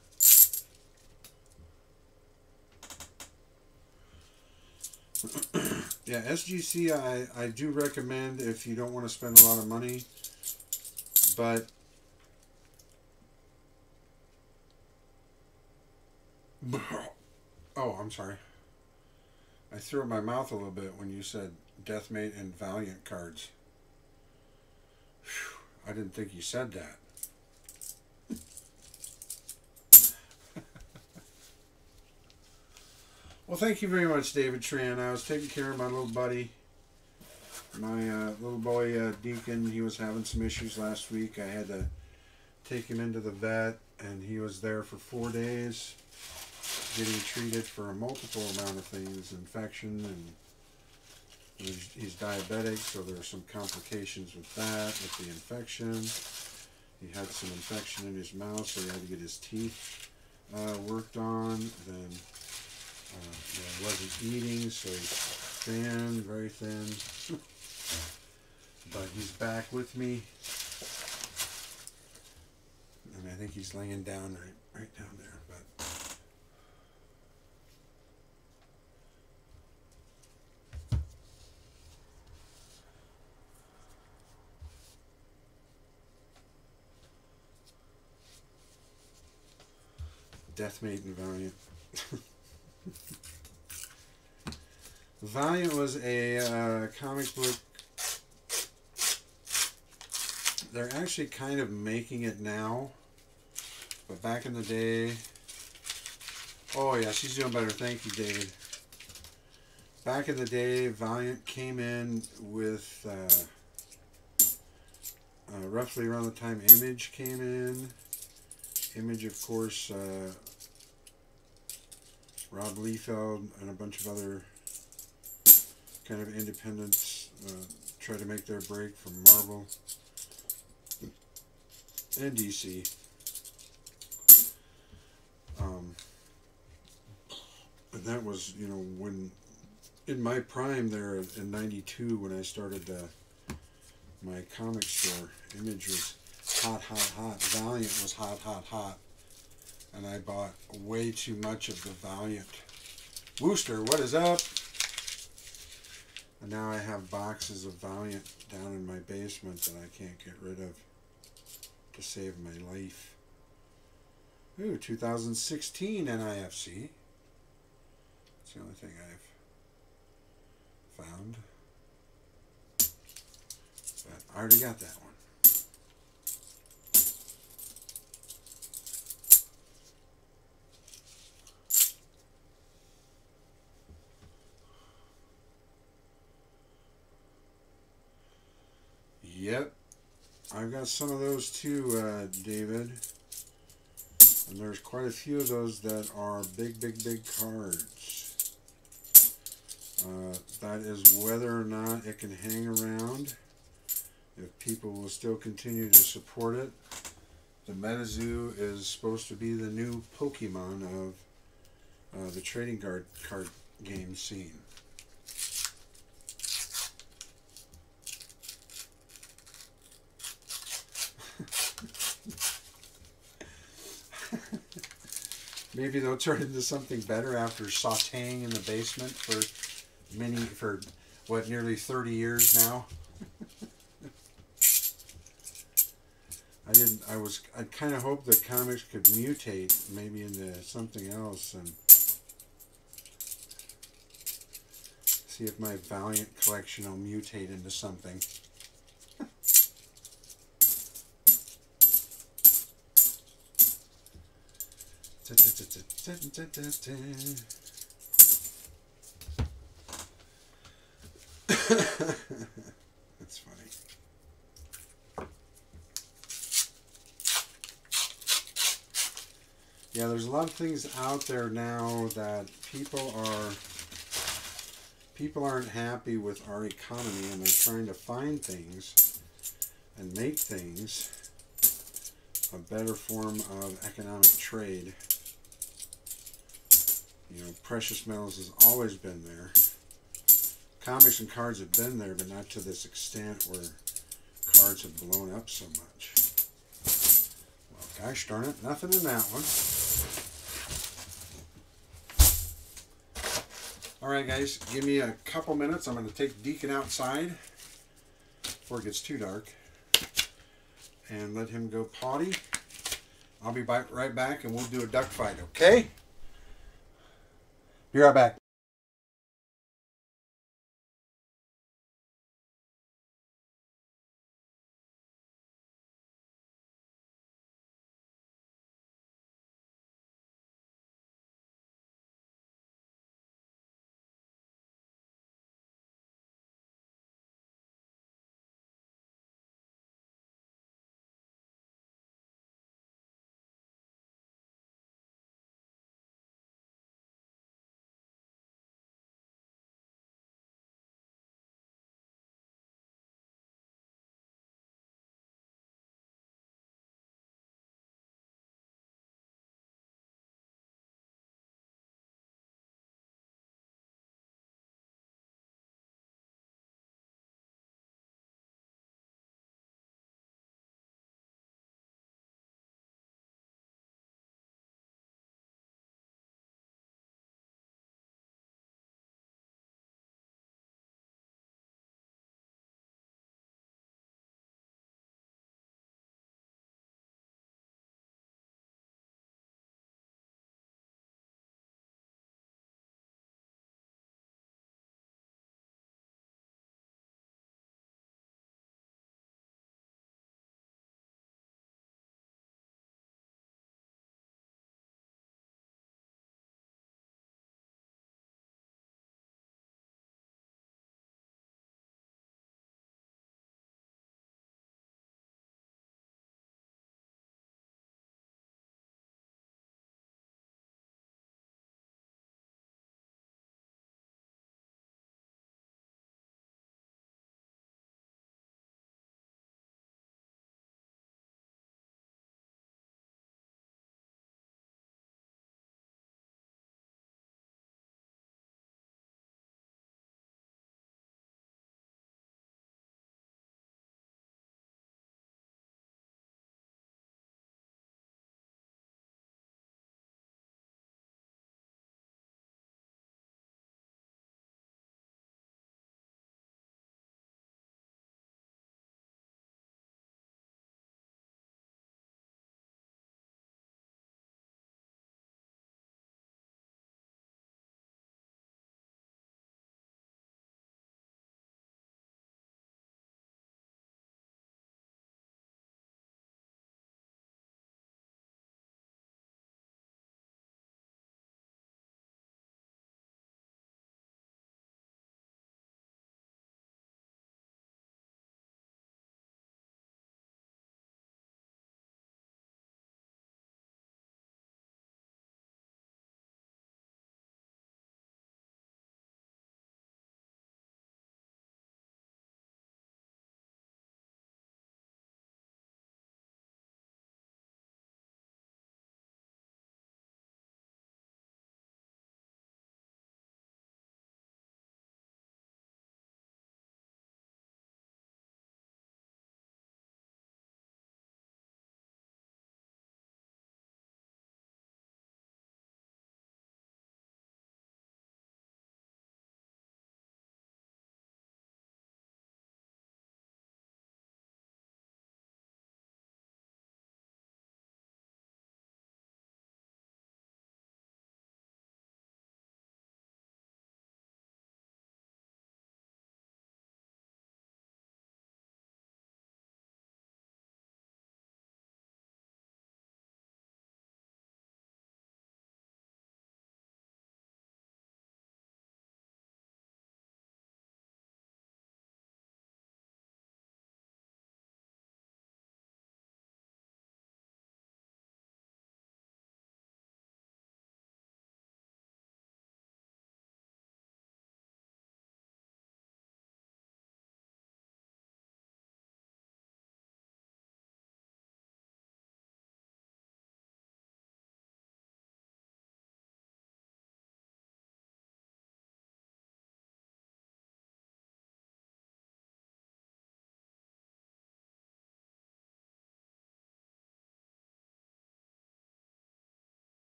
Yeah, SGC I do recommend if you don't want to spend a lot of money, but oh, I'm sorry. I threw up my mouth a little bit when you said Deathmate and Valiant cards. Whew, I didn't think you said that. Well, thank you very much, David Tran. I was taking care of my little buddy, my little boy Deacon. He was having some issues last week. I had to take him into the vet, and he was there for 4 days getting treated for a multiple amount of things, infection, and he's diabetic, so there are some complications with that, with the infection. He had some infection in his mouth, so he had to get his teeth worked on. Then he wasn't eating, so he's thin, very thin. But he's back with me, and I think he's laying down right down there. But Deathmate and Valiant. Valiant was a comic book. They're actually kind of making it now, but back in the day. Oh yeah, she's doing better. Thank you, David. Back in the day, Valiant came in with roughly around the time Image came in. Image, of course, Rob Liefeld and a bunch of other kind of independents try to make their break from Marvel and DC. And that was, you know, when in my prime there in '92 when I started my comic store. Image was hot, hot, hot. Valiant was hot, hot, hot. And I bought way too much of the Valiant. Wooster, what is up? And now I have boxes of Valiant down in my basement that I can't get rid of to save my life. Ooh, 2016 NIFC. That's the only thing I've found. But I already got that one. Yep, I've got some of those too, David. And there's quite a few of those that are big, big, big cards. That is whether or not it can hang around. If people will still continue to support it. The MetaZoo is supposed to be the new Pokemon of the trading card game scene. Maybe they'll turn into something better after sautéing in the basement for what, nearly 30 years now. I kind of hoped that comics could mutate maybe into something else and see if my Valiant collection will mutate into something. That's funny. Yeah, there's a lot of things out there now that people aren't happy with our economy, and they're trying to find things and make things a better form of economic trade. You know, precious metals has always been there. Comics and cards have been there, but not to this extent where cards have blown up so much. Well, gosh darn it, nothing in that one. Alright guys, give me a couple minutes. I'm going to take Deacon outside before it gets too dark and let him go potty. I'll be right back and we'll do a duck fight, okay? Be right back.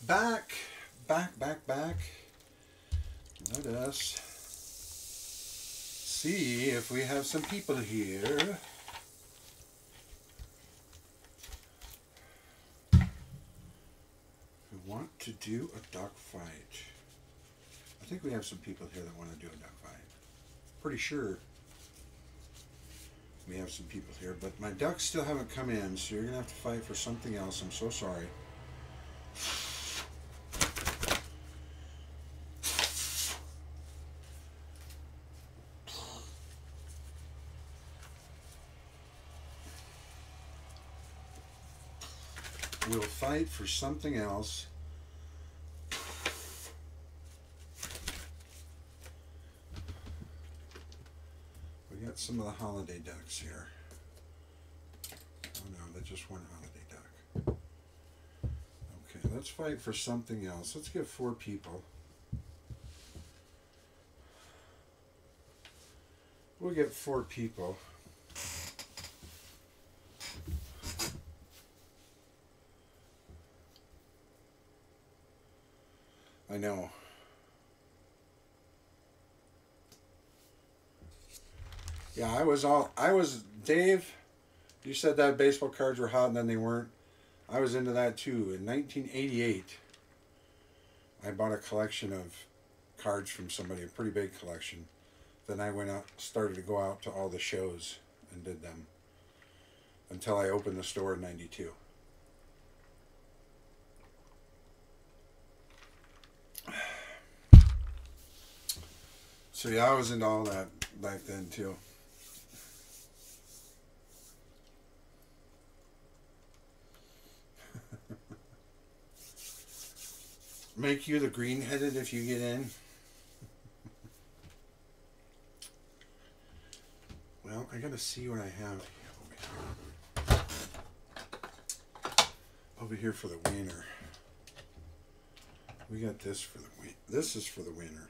back. Let us see if we have some people here. Who want to do a duck fight. I think we have some people here that want to do a duck fight. Pretty sure we have some people here, but my ducks still haven't come in, so you're going to have to fight for something else. I'm so sorry. We'll fight for something else. We got some of the holiday ducks here. Oh no, that's just one holiday duck. Okay, let's fight for something else. Let's get 4 people. We'll get 4 people. I know. Yeah, I was Dave, you said that baseball cards were hot and then they weren't. I was into that too. In 1988, I bought a collection of cards from somebody, a pretty big collection. Then I went out, started to go out to all the shows and did them until I opened the store in 92. So yeah, I was into all that back then too. Make you the green-headed if you get in. Well, I gotta see what I have over here for the winner. We got this for the win. This is for the winner.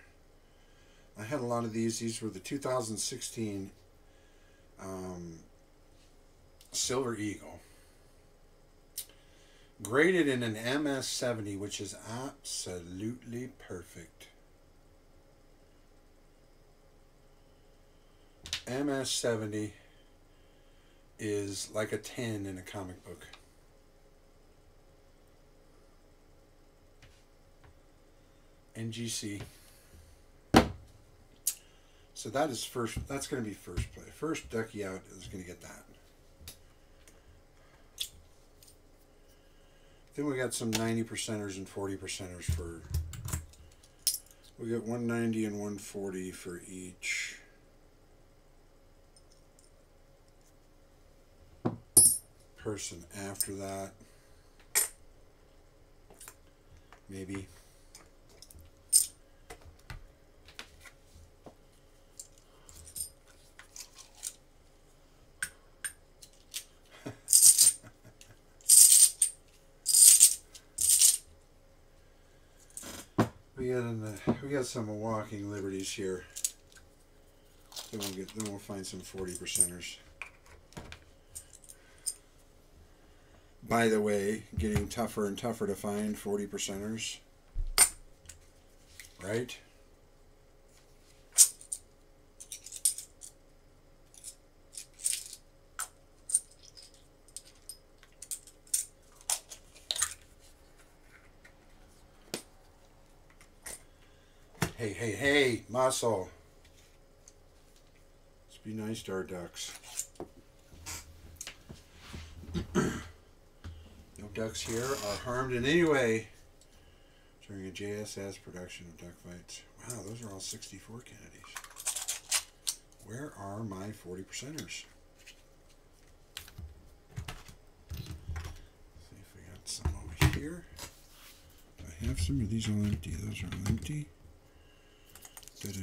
I had a lot of these. These were the 2016 Silver Eagle. Graded in an MS-70, which is absolutely perfect. MS-70 is like a 10 in a comic book. NGC. So that is first. That's going to be first play. First ducky out is going to get that. Then we got some 90%ers and 40%ers for. We got 190 and 140 for each. Person after that. Maybe. We got some walking liberties here. Then we'll find some 40%ers. By the way, getting tougher and tougher to find 40%ers. Right? Hey, muscle. Let's be nice to our ducks. No ducks here are harmed in any way during a JSS production of duck fights. Wow, those are all 64 Kennedys. Where are my 40%ers? See if we got some over here. I have some. Are these all empty? Those are all empty. These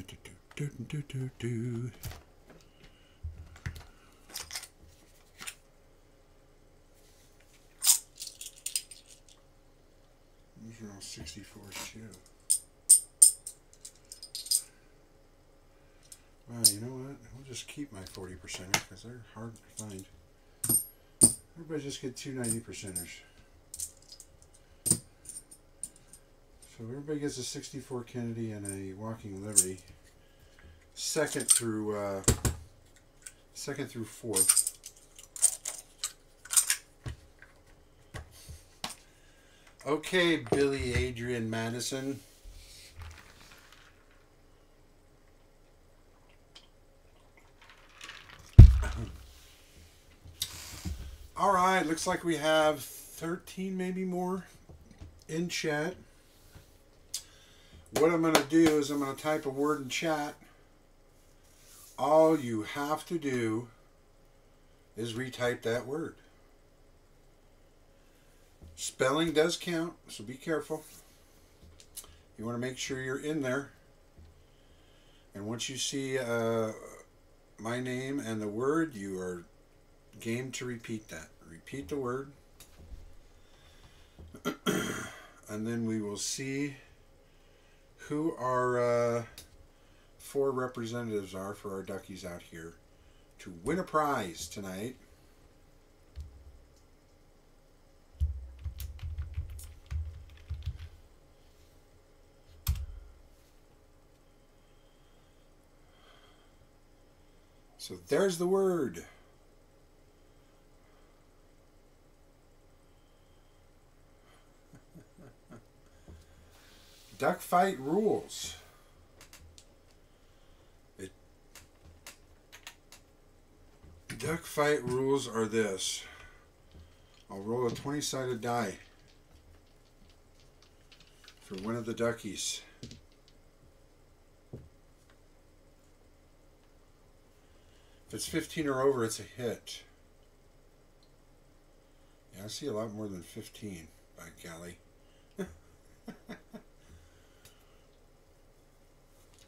are all 64s too. Well, you know what? We'll just keep my 40%er because they're hard to find. Everybody just get 2 90%ers. So everybody gets a 64 Kennedy and a Walking Liberty. Second through fourth. Okay, Billy Adrian Madison. All right, looks like we have 13, maybe more, in chat. What I'm going to do is I'm going to type a word in chat. All you have to do is retype that word. Spelling does count, so be careful. You want to make sure you're in there. And once you see my name and the word, you are game to repeat that. Repeat the word. And then we will see who our 4 representatives are for our duckies out here to win a prize tonight. So there's the word. Duck fight rules. Duck fight rules are this. I'll roll a 20-sided die for one of the duckies. If it's 15 or over, it's a hit. Yeah, I see a lot more than 15, by golly.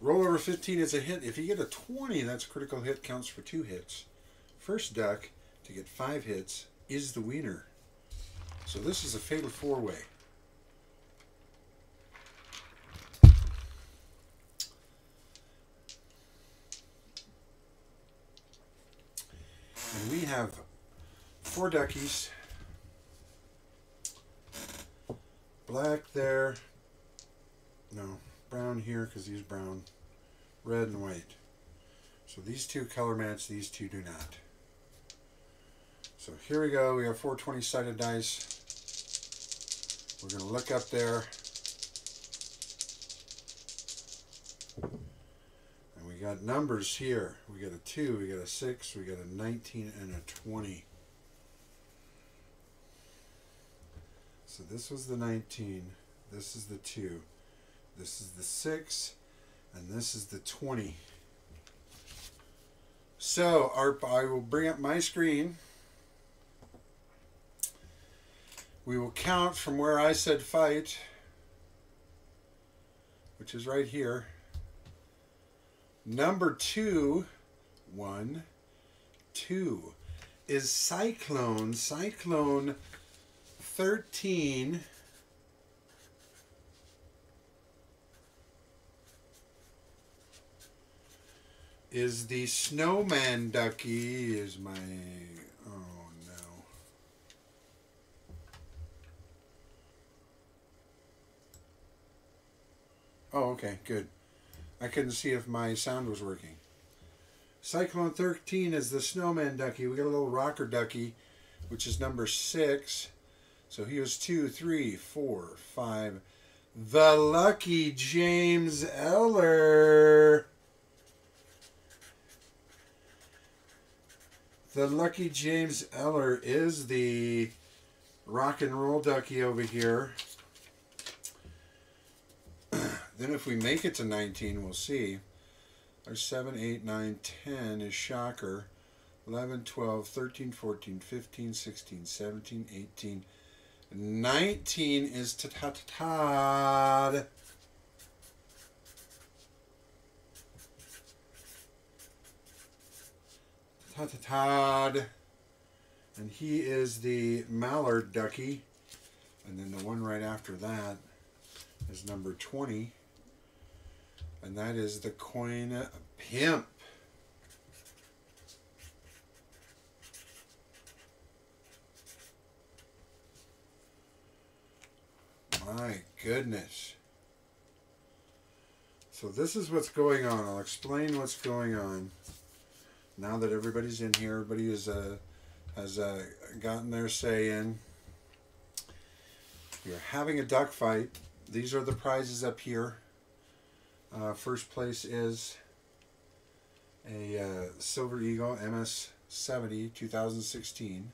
Roll over 15 is a hit. If you get a 20, that's a critical hit, counts for 2 hits. First duck to get 5 hits is the winner. So this is a fatal 4-way. And we have 4 duckies. Black there. No, brown here because he's brown. Red and white. So these 2 color match, these 2 do not. So here we go. We have 4 20-sided dice. We're going to look up there. And we got numbers here. We got a 2, we got a 6, we got a 19, and a 20. So this was the 19. This is the 2. This is the 6. And this is the 20. So I will bring up my screen. We will count from where I said fight, which is right here. Number 2, 1, 2, is Cyclone. Cyclone 13. Is the snowman ducky. Is my... Oh, no. Oh, okay, good. I couldn't see if my sound was working. Cyclone 13 is the snowman ducky. We got a little rocker ducky, which is number 6. So he was 2, 3, 4, 5. The lucky James Eller. The lucky James Eller is the rock and roll ducky over here. Then if we make it to 19, we'll see. There's 7, 8, 9, 10 is Shocker. 11, 12, 13, 14, 15, 16, 17, 18. 19 is Todd. Todd. And he is the mallard ducky. And then the one right after that is number 20. And that is the coin pimp. My goodness. So this is what's going on. I'll explain what's going on. Now that everybody's in here, everybody has gotten their say in. You're having a duck fight. These are the prizes up here. First place is a Silver Eagle MS-70 2016.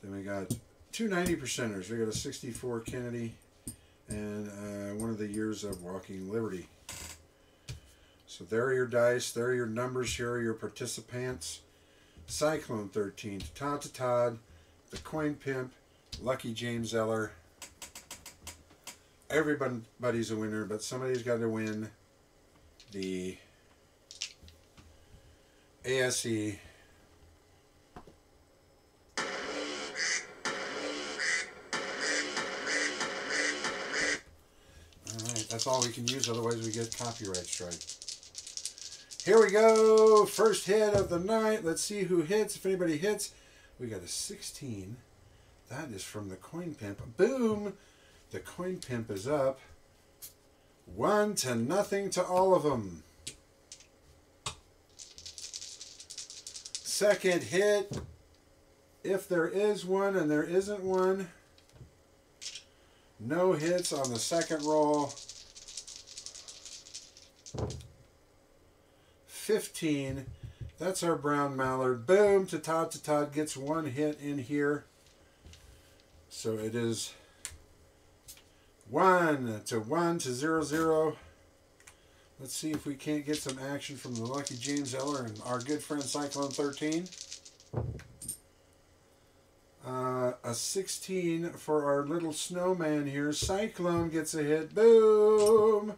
Then we got two 90%ers. We got a 64 Kennedy and one of the years of Walking Liberty. So there are your dice. There are your numbers. Here are your participants. Cyclone 13, Todd to Todd, the Coin Pimp, Lucky James Eller. Everybody's a winner, but somebody's got to win the ASE. Alright, that's all we can use, otherwise we get copyright strike. Here we go, first hit of the night. Let's see who hits. If anybody hits, we got a 16. That is from the Coin Pimp. Boom! The Coin Pimp is up 1-0 to all of them. Second hit, if there is one, and there isn't one. No hits on the second roll. 15. That's our brown mallard. Boom! To Todd gets one hit in here. So it is 1-1 to 0-0. Let's see if we can't get some action from the Lucky James Eller and our good friend Cyclone 13. A 16 for our little snowman here. Cyclone gets a hit. Boom!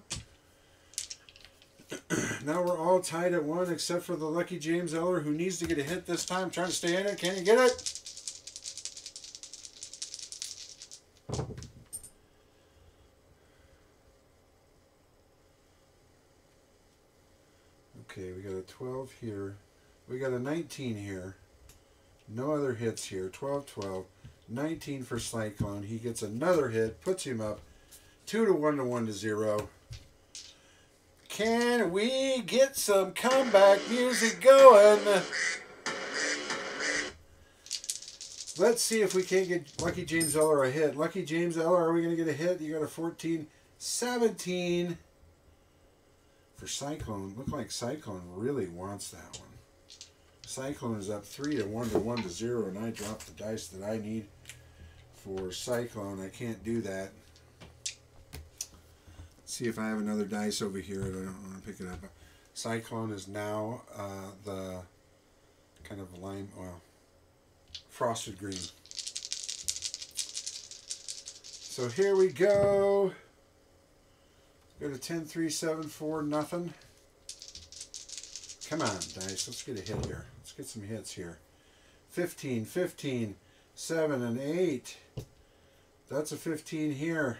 Now we're all tied at 1 except for the Lucky James Eller, who needs to get a hit this time. Trying to stay in it. Can you get it? Okay, we got a 12 here. We got a 19 here. No other hits here. 12-12. 19 for Cyclone. He gets another hit. Puts him up 2-1 to 1-0. Can we get some comeback music going? Let's see if we can't get Lucky James Eller a hit. Lucky James Eller, are we going to get a hit? You got a 14-17 for Cyclone. Look like Cyclone really wants that one. Cyclone is up 3-1 to 1-0, and I dropped the dice that I need for Cyclone. I can't do that. Let's see if I have another dice over here. I don't want to pick it up. Cyclone is now the kind of lime, well, frosted green. So here we go. Go to 10-3-7-4, nothing. Come on, dice. Let's get a hit here. Let's get some hits here. 15, 15, 7 and 8. That's a 15 here.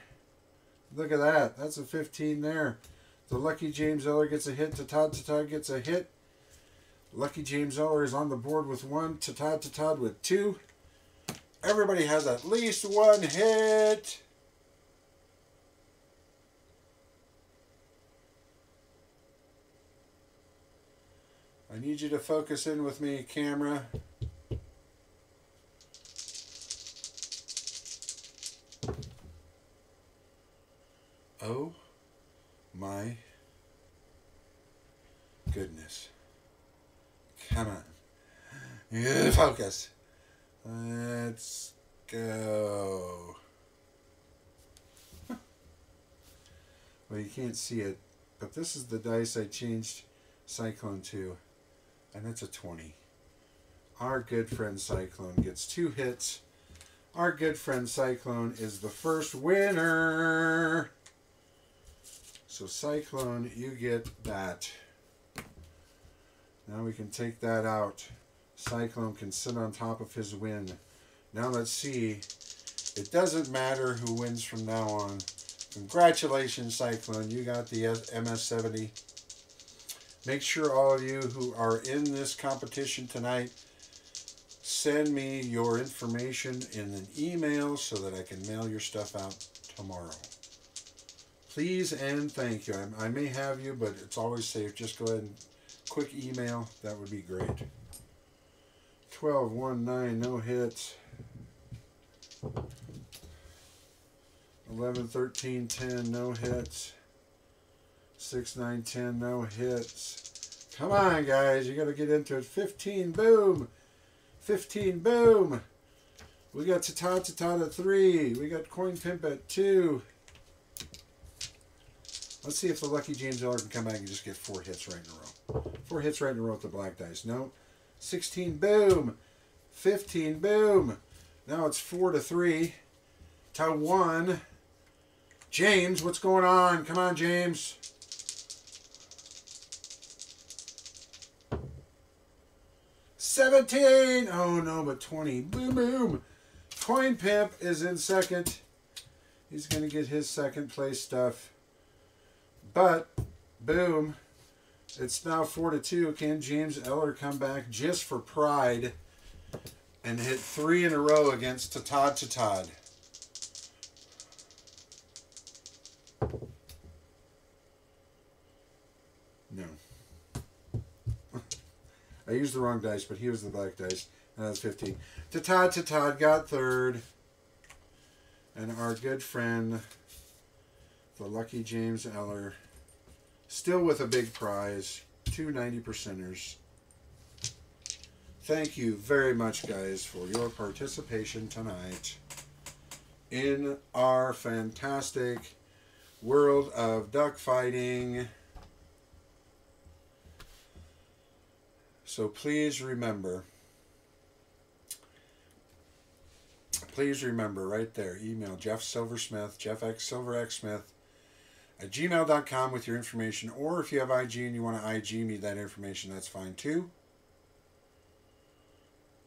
Look at that. That's a 15 there. The Lucky James Eller gets a hit. Todd gets a hit. Lucky James Eller is on the board with 1. Todd with 2. Everybody has at least one hit. I need you to focus in with me, camera. Oh my goodness. Come on. Focus. Let's go. Well, you can't see it, but this is the dice I changed Cyclone to, and it's a 20. Our good friend Cyclone gets 2 hits. Our good friend Cyclone is the first winner. So Cyclone, you get that. Now we can take that out. Cyclone can sit on top of his win. Now let's see. It doesn't matter who wins from now on. Congratulations, Cyclone. You got the MS-70. Make sure all of you who are in this competition tonight send me your information in an email so that I can mail your stuff out tomorrow. Please and thank you. I may have you, but it's always safe. Just go ahead and quick email. That would be great. 12, 1, 9, no hits. 11, 13, 10, no hits. 6, 9, 10, no hits. Come on, guys. You got to get into it. 15, boom. 15, boom. We got Tata at 3. We got Coin Pimp at 2. Let's see if the Lucky James Eller can come back and just get 4 hits right in a row. 4 hits right in a row with the black dice. No. 16, boom. 15, boom. Now it's 4-3. To 1. James, what's going on? Come on, James. $17. Oh, no, but 20. Boom, boom. Coin Pimp is in second. He's going to get his second place stuff. But, boom, it's now 4-2. Can James Eller come back just for pride and hit 3 in a row against Todd? No. I used the wrong dice, but he was the black dice. And that's 15. Todd got 3rd. And our good friend, the Lucky James Eller, still with a big prize. 2 90%ers. Thank you very much, guys, for your participation tonight in our fantastic world of duck fighting. So please remember right there, email Jeff Silversmith, JeffXSilverXSmith at gmail.com with your information. Or if you have IG and you want to IG me that information, that's fine too.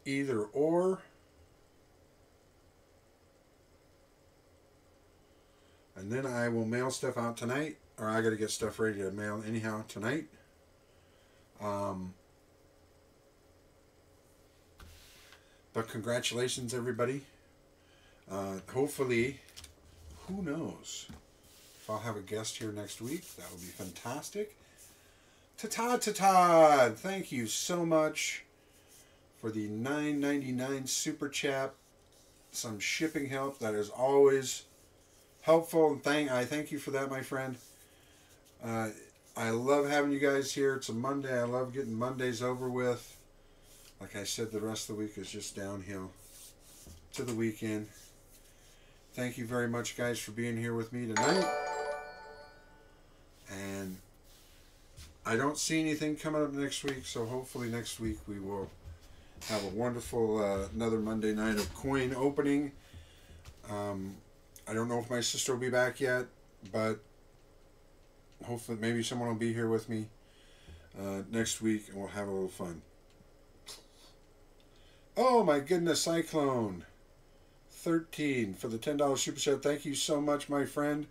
Either or. And then I will mail stuff out tonight. Or I got to get stuff ready to mail anyhow tonight. But congratulations, everybody. Hopefully, who knows, if I'll have a guest here next week, that would be fantastic. Todd, thank you so much for the $9.99 super chat. Some shipping help, that is always helpful, and I thank you for that, my friend. I love having you guys here. It's a Monday. I love getting Mondays over with. Like I said, the rest of the week is just downhill to the weekend. Thank you very much, guys, for being here with me tonight. And I don't see anything coming up next week, so hopefully next week we will have a wonderful another Monday night of coin opening. I don't know if my sister will be back yet, but hopefully maybe someone will be here with me next week, and we'll have a little fun. Oh my goodness, Cyclone 13 for the $10 super chat. Thank you so much, my friend.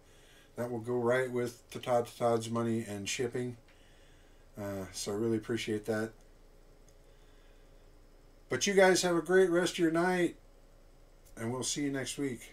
That will go right with Todd's money and shipping. So I really appreciate that. But you guys have a great rest of your night, and we'll see you next week.